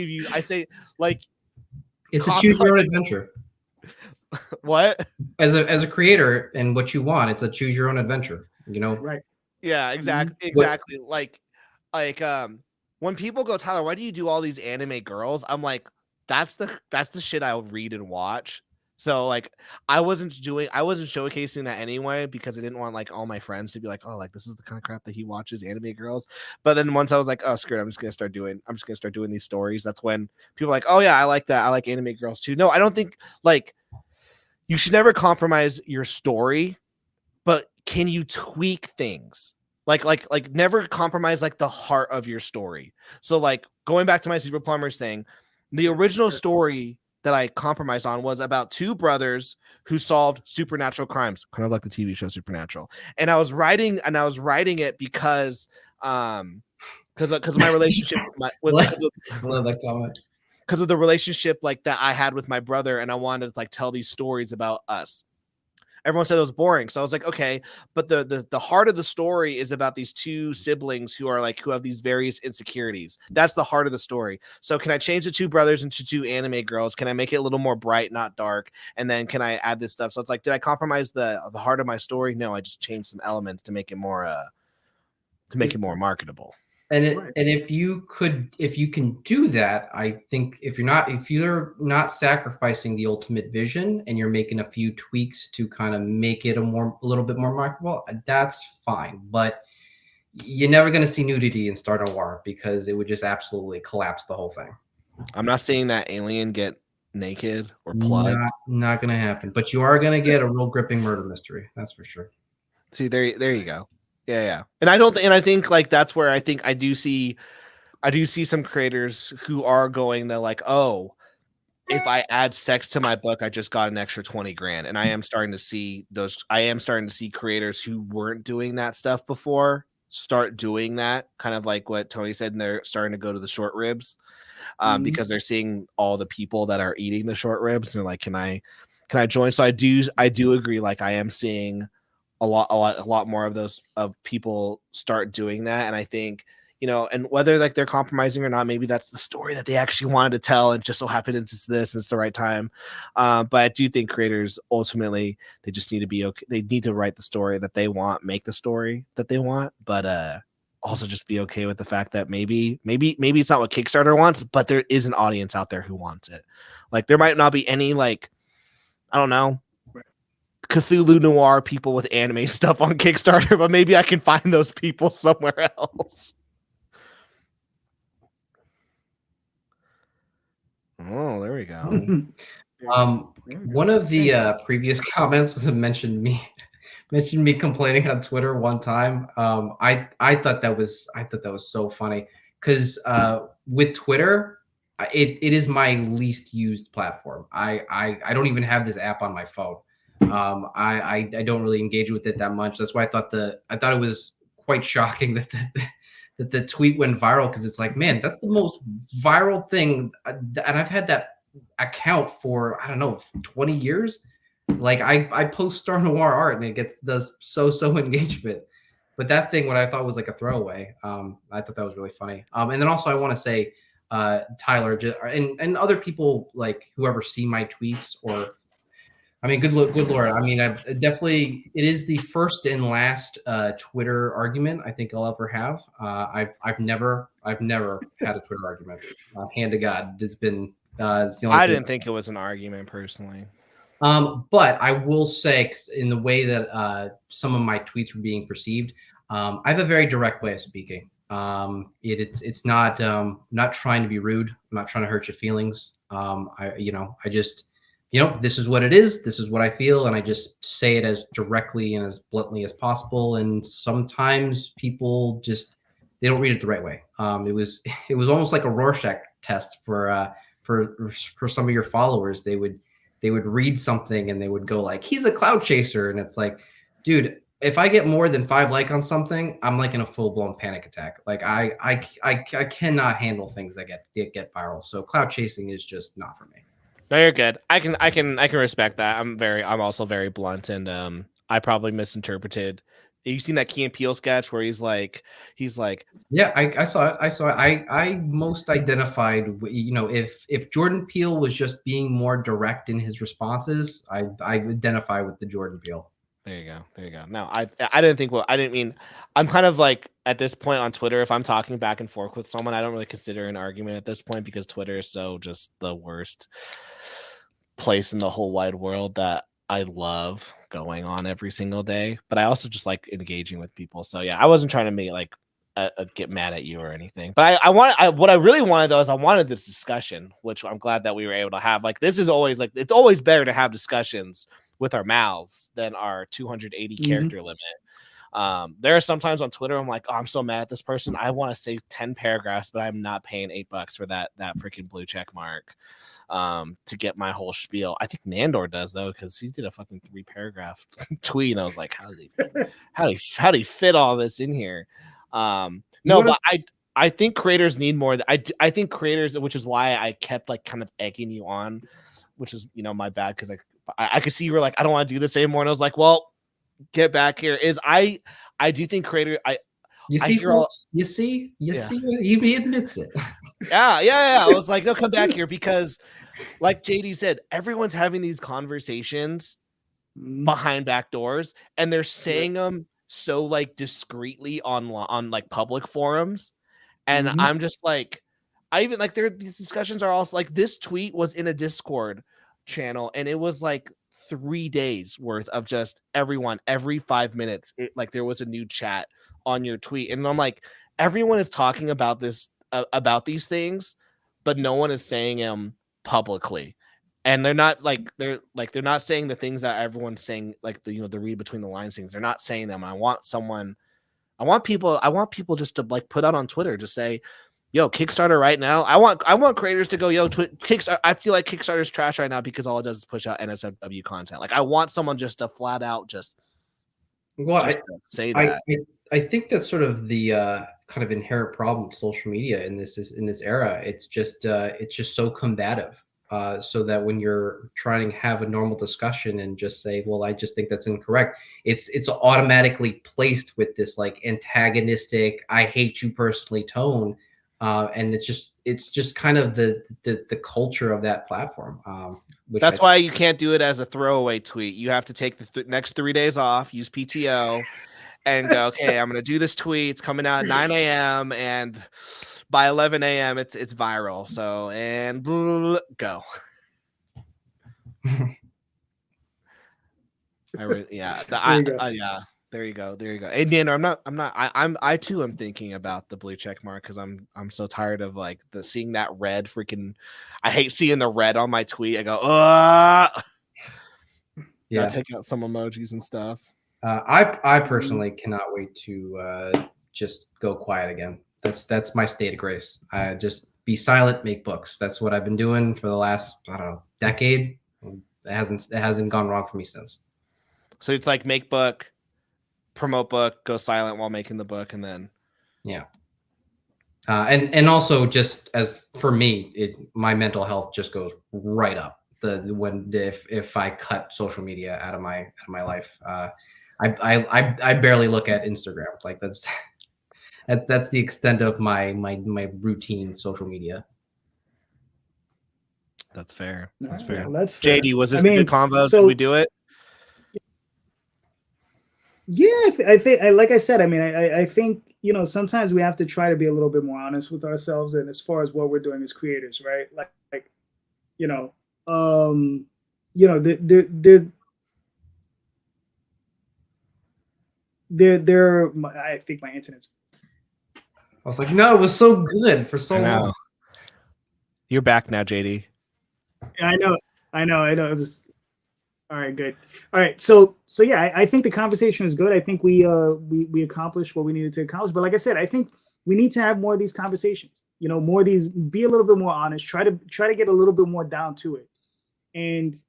you. I say, like, it's a choose your own adventure. What? As a creator and what you want, it's a choose your own adventure. You know, right? Yeah, exactly. Like, when people go, Tyler, why do you do all these anime girls? I'm like, that's the shit I'll read and watch. So like, I wasn't showcasing that anyway because I didn't want like all my friends to be like, oh, like this is the kind of crap that he watches, anime girls. But then once I was like, oh, screw it, I'm just gonna start doing these stories. That's when people are like, oh yeah, I like that. I like anime girls too. No, I don't think like you should never compromise your story, but can you tweak things? Like never compromise like the heart of your story. So like going back to my Super Plumbers thing, the original story that I compromised on was about two brothers who solved supernatural crimes, kind of like the TV show Supernatural. And I was writing it because of my relationship because of the relationship like that I had with my brother, and I wanted to like tell these stories about us. Everyone said it was boring. So I was like, okay, but the heart of the story is about these two siblings who have these various insecurities. That's the heart of the story. So can I change the two brothers into two anime girls? Can I make it a little more bright, not dark? And then can I add this stuff? So it's like, did I compromise the heart of my story? No, I just changed some elements to make it more marketable. And if you can do that, I think if you're not sacrificing the ultimate vision and you're making a few tweaks to kind of make it a little bit more marketable, that's fine. But you're never going to see nudity in Star Noir because it would just absolutely collapse the whole thing. I'm not seeing that alien get naked or plugged. Not going to happen. But you are going to get a real gripping murder mystery. That's for sure. See, there you go. Yeah. And I think like that's where I think I do see some creators who are going that like, oh, if I add sex to my book, I just got an extra 20 grand. And I am starting to see creators who weren't doing that stuff before start doing that, kind of like what Tony said, and they're starting to go to the short ribs because they're seeing all the people that are eating the short ribs and they're like, can I join? So I do agree. Like I am seeing a lot more of people start doing that. And I think, you know, and whether like they're compromising or not, maybe that's the story that they actually wanted to tell and just so happened it's this and it's the right time. But I do think creators ultimately, they just need to be okay. They need to write the story that they want, make the story that they want, but also just be okay with the fact that maybe it's not what Kickstarter wants, but there is an audience out there who wants it. Like there might not be any, like, I don't know, Cthulhu Noir people with anime stuff on Kickstarter, but maybe I can find those people somewhere else. Oh, there we go. One of the previous comments mentioned me complaining on Twitter one time. I thought that was so funny because with Twitter, it is my least used platform. I don't even have this app on my phone. I don't really engage with it that much. That's why I thought it was quite shocking that the tweet went viral, because it's like, man, that's the most viral thing, and I've had that account for, I don't know, 20 years. Like I post Star Noir art and it does so engagement, but that thing, what I thought was like a throwaway, I thought that was really funny. And then also I want to say, Tyler and other people, like whoever see my tweets, or I mean, good Lord. I mean, it is the first and last Twitter argument I think I'll ever have. I've never had a Twitter argument. Hand to God, it's been. It's the only I didn't think it was an argument personally. But I will say, in the way that some of my tweets were being perceived, I have a very direct way of speaking. It's not trying to be rude. I'm not trying to hurt your feelings. I just. this is what it is. This is what I feel. And I just say it as directly and as bluntly as possible. And sometimes people just, they don't read it the right way. It was almost like a Rorschach test for some of your followers. They would read something and they would go like, he's a cloud chaser. And it's like, dude, if I get more than 5 likes on something, I'm like in a full-blown panic attack. Like I cannot handle things that get viral. So cloud chasing is just not for me. No, you're good. I can respect that. I'm also very blunt, and I probably misinterpreted. You seen that Key and Peele sketch where he's like, yeah, I saw it. I most identified, if Jordan Peele was just being more direct in his responses, I identify with the Jordan Peele. There you go. No, I didn't think. Well, I didn't mean. I'm kind of like at this point on Twitter. If I'm talking back and forth with someone, I don't really consider an argument at this point because Twitter is so just the worst place in the whole wide world that I love going on every single day. But I also just like engaging with people. So yeah, I wasn't trying to make like get mad at you or anything. But what I really wanted though is I wanted this discussion, which I'm glad that we were able to have. Like this is always like it's always better to have discussions with our mouths than our 280 character limit. There are sometimes on Twitter I'm like, oh, I'm so mad at this person. I want to say 10 paragraphs, but I'm not paying $8 for that freaking blue check mark to get my whole spiel. I think Nandor does though, because he did a fucking 3-paragraph tweet, and I was like, how do you fit all this in here? But I think creators need more. I think creators, which is why I kept like kind of egging you on, which is my bad because I could see you were like, I don't want to do this anymore. And I was like, well, get back here. I do think creator. You see, he admits it. Yeah. I was like, no, come back here because like JD said, everyone's having these conversations behind back doors and they're saying them so like discreetly on like public forums. And I'm just like, these discussions are also like this tweet was in a Discord channel and it was like 3 days worth of just everyone every 5 minutes like there was a new chat on your tweet, and I'm like, everyone is talking about this about these things, but no one is saying them publicly, and they're not saying the things that everyone's saying, like the read between the lines things. They're not saying them. I want people just to like put out on Twitter, just say, yo, Kickstarter right now. I want creators to go, yo, Kickstarter. I feel like Kickstarter's trash right now because all it does is push out NSFW content. Like I want someone just to flat out say that. I think that's sort of the kind of inherent problem with social media in this era. It's just so combative. So that when you're trying to have a normal discussion and just say, well, I just think that's incorrect, it's automatically placed with this like antagonistic, I hate you personally tone. And it's just kind of the culture of that platform. That's why you can't do it as a throwaway tweet. You have to take the next 3 days off, use PTO, and go, okay, I'm going to do this tweet. It's coming out at 9 a.m. and by 11 a.m. it's viral. So, and go. Yeah. There you go. Hey, Nando, I too am thinking about the blue check mark because I'm so tired of like seeing that red freaking. I hate seeing the red on my tweet. I go, yeah. Take out some emojis and stuff. I personally cannot wait to just go quiet again. That's my state of grace. I just be silent, make books. That's what I've been doing for the last, I don't know, decade. It hasn't gone wrong for me since. So it's like make book, promote book, go silent while making the book, and then and also just as for me, my mental health just goes right up if I cut social media out of my life. I barely look at Instagram. Like that's the extent of my routine social media. That's fair. That's fair. That's fair. JD, was this a good convo? Did we do it? Yeah, I think, like I said, I mean, I think, sometimes we have to try to be a little bit more honest with ourselves, and as far as what we're doing as creators, right? Like I think my internet's. I was like, no, it was so good for so long. You're back now, JD. I know. I know. It was all right. Good. All right. So yeah, I think the conversation is good. I think we accomplished what we needed to accomplish. But like I said, I think we need to have more of these conversations. You know, more of these. Be a little bit more honest. Try to get a little bit more down to it.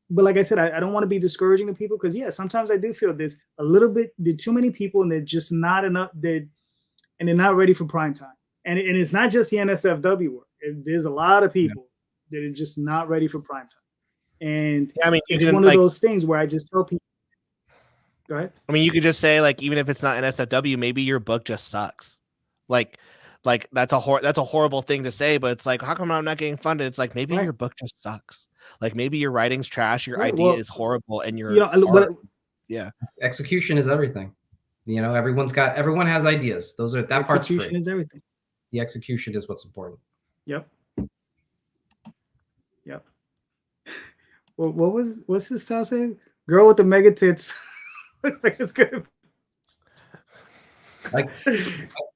But like I said, I don't want to be discouraging to people because yeah, sometimes I do feel there's a little bit, there are too many people and they're just not enough. They're not ready for prime time. And it's not just the NSFW work. There's a lot of people that are just not ready for prime time. And Yeah, I mean, it's one of those things where I just tell people. Go ahead. I mean, you could just say like, even if it's not NSFW, maybe your book just sucks. Like that's a horrible thing to say, but it's like, how come I'm not getting funded? It's like maybe your book just sucks. Like maybe your writing's trash, your idea is horrible, and your execution is everything. You know, everyone has ideas. That part's free. Execution is everything. The execution is what's important. Yep. Well, what's this style saying? Girl with the mega tits looks like it's good. Like,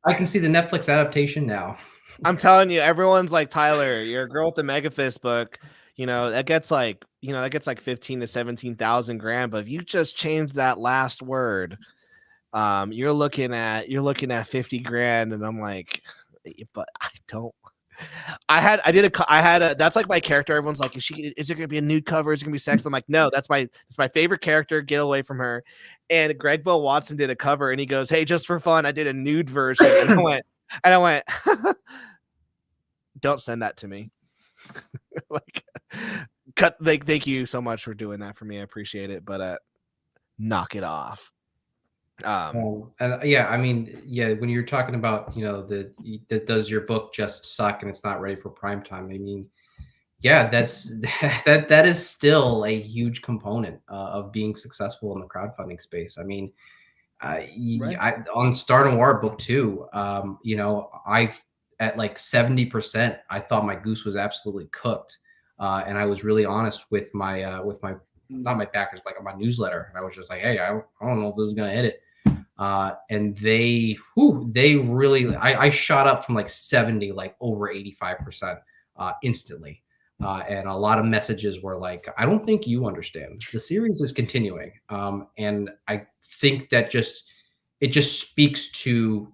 I can see the Netflix adaptation now. I'm telling you, everyone's like, Tyler, your Girl with the Mega Fist book, you know, that gets like 15 to 17,000 grand. But if you just change that last word, you're looking at 50 grand. And I'm like, but I don't. That's like my character. Everyone's like, is it gonna be a nude cover? Is it gonna be sex? I'm like, no, that's my favorite character. Get away from her. And Greg Bill Watson did a cover and he goes, hey, just for fun, I did a nude version. And I went, don't send that to me. Like, thank you so much for doing that for me. I appreciate it, but knock it off. And yeah, I mean, yeah, when you're talking about, you know, that does your book just suck and it's not ready for prime time? I mean, yeah, that is still a huge component of being successful in the crowdfunding space. I mean, on Star Noir book 2, you know, at like 70%, I thought my goose was absolutely cooked, and I was really honest with my not my backers, like on my newsletter, and I was just like, hey, I don't know if this is gonna hit it. And they really, I shot up from like 70, like over 85% instantly. And a lot of messages were like, I don't think you understand. The series is continuing. And I think that it just speaks to,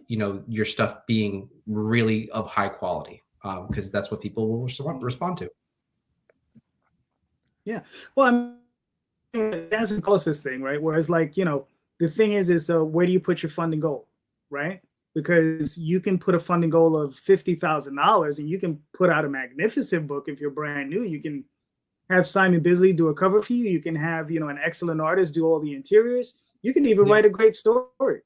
you know, your stuff being really of high quality, because that's what people will respond to. Yeah. Well, I mean, that's the closest thing, right? Whereas like, you know, the thing is where do you put your funding goal, right? Because you can put a funding goal of $50,000 and you can put out a magnificent book if you're brand new. You can have Simon Bisley do a cover for you. You can have, you know, an excellent artist do all the interiors. You can even write a great story.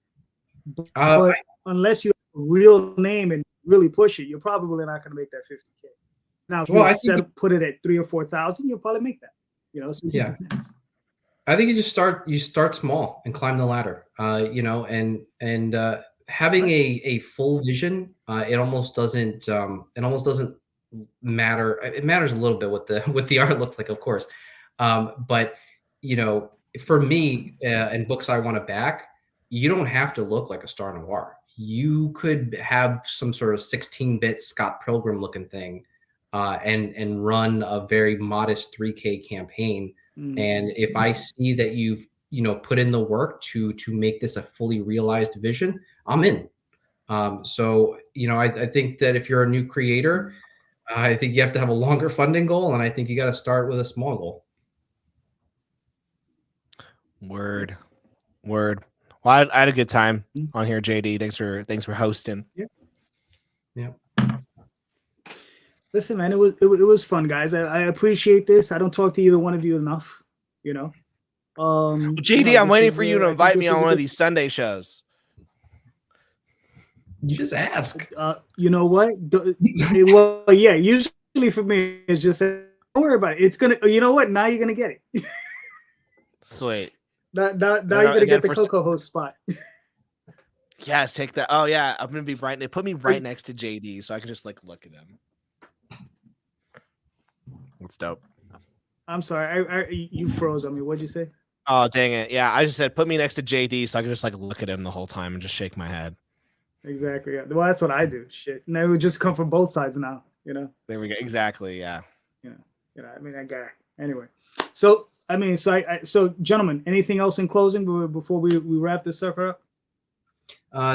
But unless you have a real name and really push it, you're probably not going to make that 50K. Now, if you put it at 3,000 or 4,000, you'll probably make that. You know, so it just depends. I think you start small and climb the ladder, you know, and having a full vision, it almost doesn't matter. It matters a little bit what the art looks like, of course. But, you know, for me and books I want to back, you don't have to look like a Star Noir. You could have some sort of 16-bit Scott Pilgrim looking thing, and run a very modest 3K campaign. And if I see that you've, you know, put in the work to make this a fully realized vision, I'm in. So, you know, I think that if you're a new creator, I think you have to have a longer funding goal, and I think you got to start with a small goal. Word. Well, I had a good time on here, JD. Thanks for hosting. Yeah. Listen, man, it was fun, guys. I appreciate this. I don't talk to either one of you enough, you know. JD, you know, I'm waiting for you to invite me on one of these Sunday shows. You just ask. You know what? Well, yeah. Usually for me, it's just don't worry about it. It's gonna. You know what? Now you're gonna get it. Sweet. Now you're gonna get the Coco host spot. Yes, take that. Oh yeah, I'm gonna be right. They put me right next to JD, so I can just like look at him. That's dope. I'm sorry, you froze on me. What'd you say? Oh dang it! Yeah, I just said put me next to JD, so I can just like look at him the whole time and just shake my head. Exactly. Yeah. Well, that's what I do. Shit. And it would just come from both sides now. You know. There we go. Exactly. Yeah. You know. I mean, I Anyway, so I mean, so gentlemen, anything else in closing before we wrap this sucker up?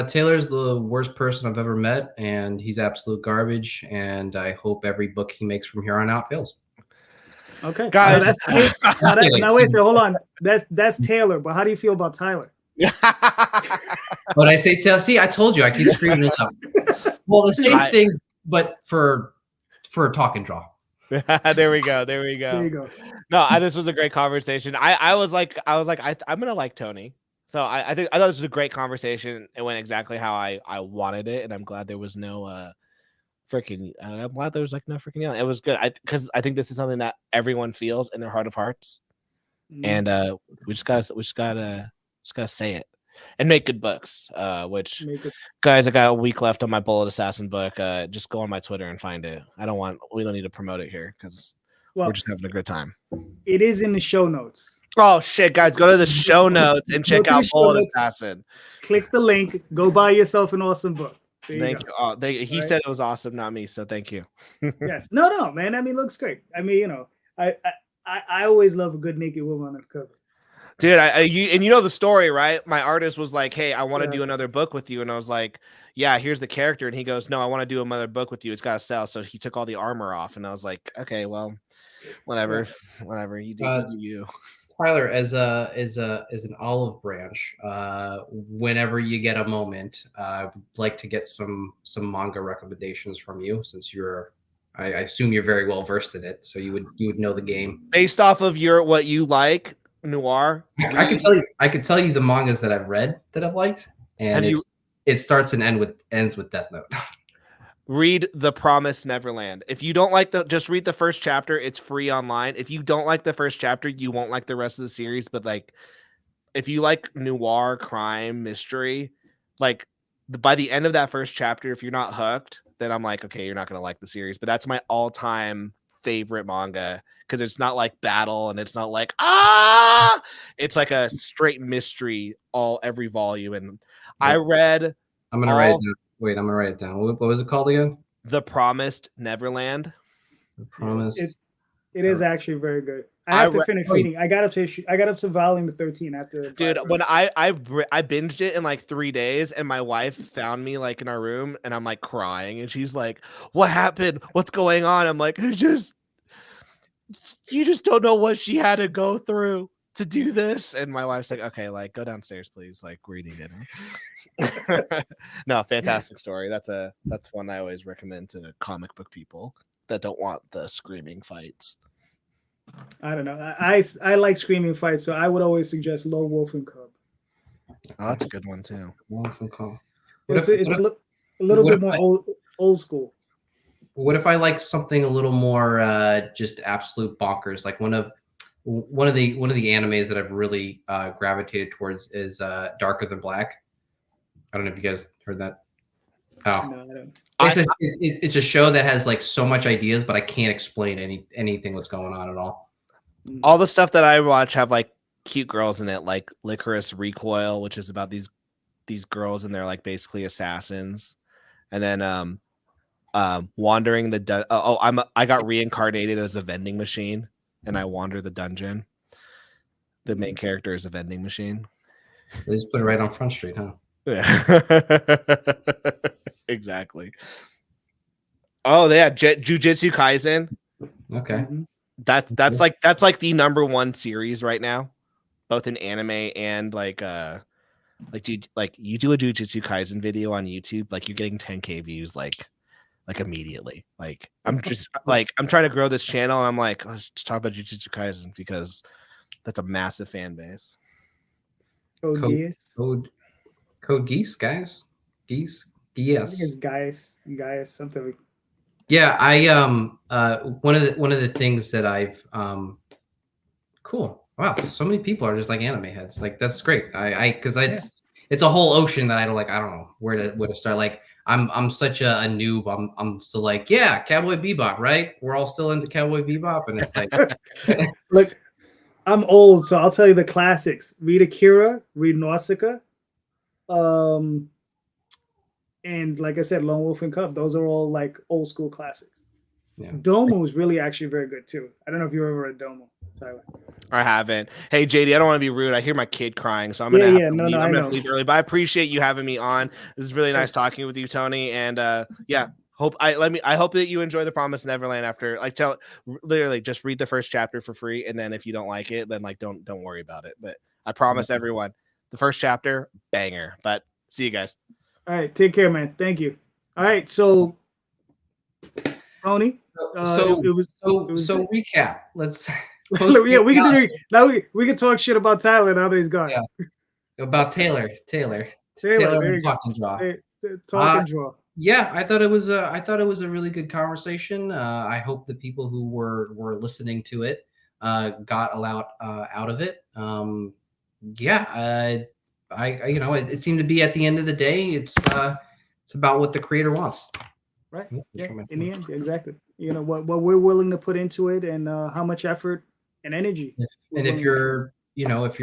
Taylor's the worst person I've ever met, and he's absolute garbage. And I hope every book he makes from here on out fails. Okay, Guys. now wait a second, hold on. That's Taylor, but how do you feel about Tyler? But I say, see, I told you, I keep screaming it up. Well, the same thing, but for talk and draw. There we go. There you go. No, this was a great conversation. I'm gonna like Tony. So I thought this was a great conversation. It went exactly how I wanted it, and I'm glad there was no freaking. I'm glad there was like no freaking yelling. It was good. Because I think this is something that everyone feels in their heart of hearts, and we just gotta say it and make good books. Which guys, I got a week left on my Bullet Assassin book. Just go on my Twitter and find it. We don't need to promote it here because we're just having a good time. It is in the show notes. Oh shit, guys, go to the show notes and check out Bullet Assassin. Click the link, go buy yourself an awesome book. Thank you. Oh, he said it was awesome, not me, so thank you. Yes. No, man. I mean, looks great. I mean, I always love a good naked woman on the cover. Dude, you know the story, right? My artist was like, "Hey, I want to do another book with you," and I was like, "Yeah, here's the character," and he goes, "No, I want to do another book with you. It's got to sell." So he took all the armor off, and I was like, "Okay, well, whatever, you do you." Tyler, as an olive branch, whenever you get a moment, I'd like to get some manga recommendations from you, since I assume you're very well versed in it, so you would know the game based off of what you like. Noir. I could tell you the mangas that I've read that I've liked, and it starts and ends with Death Note. Read The Promised Neverland. If you don't like just read the first chapter. It's free online. If you don't like the first chapter, you won't like the rest of the series. But like, if you like noir, crime, mystery, like by the end of that first chapter, if you're not hooked, then I'm like, okay, you're not gonna like the series. But that's my all-time favorite manga, because it's not like battle and it's not like it's like a straight mystery every volume. And I read I'm gonna write it down. Wait, I'm gonna write it down. What was it called again? The Promised Neverland. The Promised. It is actually very good. I have to finish reading. I got up to volume 13 after. Dude, when I binged it in like 3 days, and my wife found me like in our room, and I'm like crying, and she's like, "What happened? What's going on?" I'm like, you just don't know what she had to go through to do this. And my wife's like, "Okay, like go downstairs, please. Like we're eating dinner." No, fantastic story. That's one I always recommend to comic book people that don't want the screaming fights. I don't know. I like screaming fights, so I would always suggest Lone Wolf and Cub. Oh, that's a good one too. Wolf and Cub. It's a little bit more old school. What if I like something a little more just absolute bonkers? Like one of the animes that I've really gravitated towards is Darker Than Black. I don't know if you guys heard that. Oh, no, I don't. It's a show that has like so much ideas, but I can't explain anything that's going on at all. All the stuff that I watch have like cute girls in it, like Licorice Recoil, which is about these girls, and they're like basically assassins. And then Wandering the I got reincarnated as a vending machine, and I wander the dungeon. The main character is a vending machine. They just put it right on Front Street, huh? Yeah. Exactly. Oh, yeah, Jujutsu Kaisen. Okay. That's like the number one series right now, both in anime and like you do a Jujutsu Kaisen video on YouTube, like you're getting 10K views like immediately. Like I'm trying to grow this channel, and I'm like, let's just talk about Jujutsu Kaisen because that's a massive fan base. Code Geese, guys. Geese. Yes. I think it's guys, something. Yeah, I one of the things that I've cool. Wow, so many people are just like anime heads. Like that's great. It's a whole ocean that I don't know where to start. Like I'm such a noob. I'm still like, yeah, Cowboy Bebop, right? We're all still into Cowboy Bebop, and it's like look, I'm old, so I'll tell you the classics. Read Akira, read Nausicaa. And like I said, Lone Wolf and Cub, those are all like old school classics. Yeah. Domo is really actually very good too. I don't know if you ever read Domo, Tyler. I haven't. Hey JD, I don't want to be rude. I hear my kid crying, so I'm gonna have to leave. I'm gonna leave early. But I appreciate you having me on. This is really nice talking with you, Tony. And yeah, I hope that you enjoy The Promised Neverland after literally just read the first chapter for free, and then if you don't like it, then like don't worry about it. But I promise everyone, the first chapter, banger. But see you guys. All right, take care, man. Thank you. All right, so Tony. So recap. Let's yeah, we can do now. We can talk shit about Tyler now that he's gone. Yeah. About Taylor. There you go. Talk and draw. Yeah, I thought it was a really good conversation. I hope the people who were listening to it got a lot out of it. Yeah, it seemed to be at the end of the day, it's about what the creator wants. Right. Yeah. In the end, exactly. You know what we're willing to put into it, and how much effort and energy. And if you're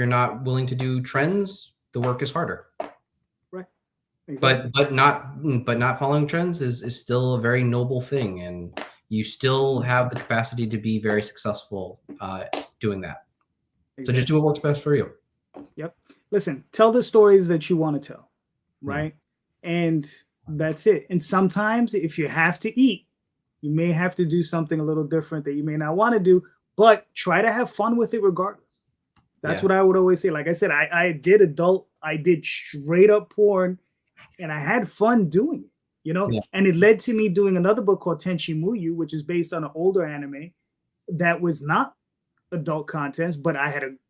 not willing to do trends, the work is harder. Right. Exactly. But not following trends is still a very noble thing, and you still have the capacity to be very successful doing that. Exactly. So just do what works best for you. Yep. Listen, tell the stories that you want to tell, right? And that's it. And sometimes if you have to eat, you may have to do something a little different that you may not want to do, but try to have fun with it regardless. That's what I would always say. Like I said, I did straight up porn, and I had fun doing it, you know? Yeah. And it led to me doing another book called Tenchi Muyu, which is based on an older anime that was not adult content, but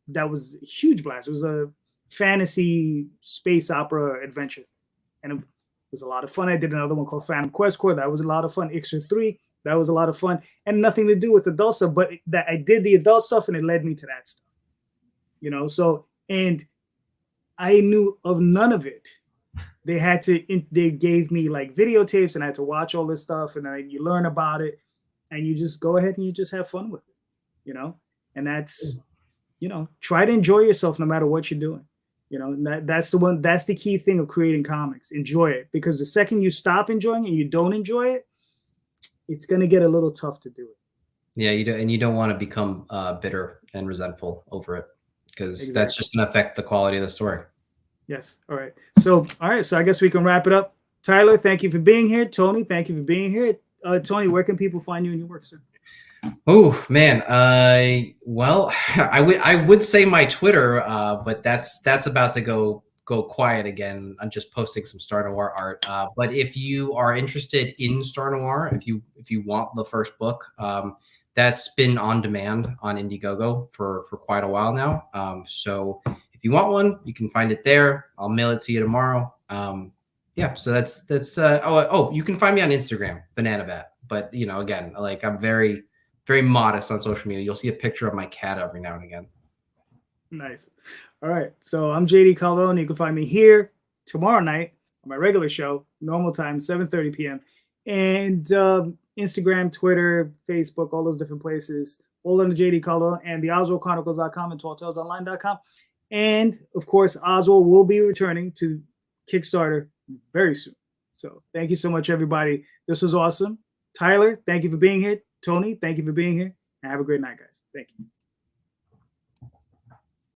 that was a huge blast. It was a fantasy space opera adventure, and it was a lot of fun. I did another one called Phantom Quest Core. That was a lot of fun. Ixer 3, that was a lot of fun, and nothing to do with adult stuff, but that I did the adult stuff, and it led me to that stuff, you know? So, and I knew of none of it. They gave me like videotapes, and I had to watch all this stuff, and then you learn about it, and you just go ahead and you just have fun with it, you know? And that's, you know, try to enjoy yourself no matter what you're doing. You know, and that's the key thing of creating comics. Enjoy it, because the second you stop enjoying it and you don't enjoy it, it's going to get a little tough to do it. Yeah, you don't want to become bitter and resentful over it, because that's just going to affect the quality of the story. Yes. All right. So I guess we can wrap it up. Tyler, thank you for being here. Tony, thank you for being here. Tony, where can people find you in your work, sir? Oh man, well, I would say my Twitter, but that's about to go quiet again. I'm just posting some Star Noir art. But if you are interested in Star Noir, if you want the first book, that's been on demand on Indiegogo for quite a while now. So if you want one, you can find it there. I'll mail it to you tomorrow. Yeah, so that's you can find me on Instagram, BananaBat. But you know, again, like I'm very modest on social media. You'll see a picture of my cat every now and again. Nice. All right. So I'm JD Calderon. You can find me here tomorrow night on my regular show, normal time, 7:30 p.m. And Instagram, Twitter, Facebook, all those different places, all under JD Calderon, and the OswaldChronicles.com and TallTalesOnline.com. And of course, Oswald will be returning to Kickstarter very soon. So thank you so much, everybody. This was awesome. Tyler, thank you for being here. Tony, thank you for being here. And have a great night, guys. Thank you.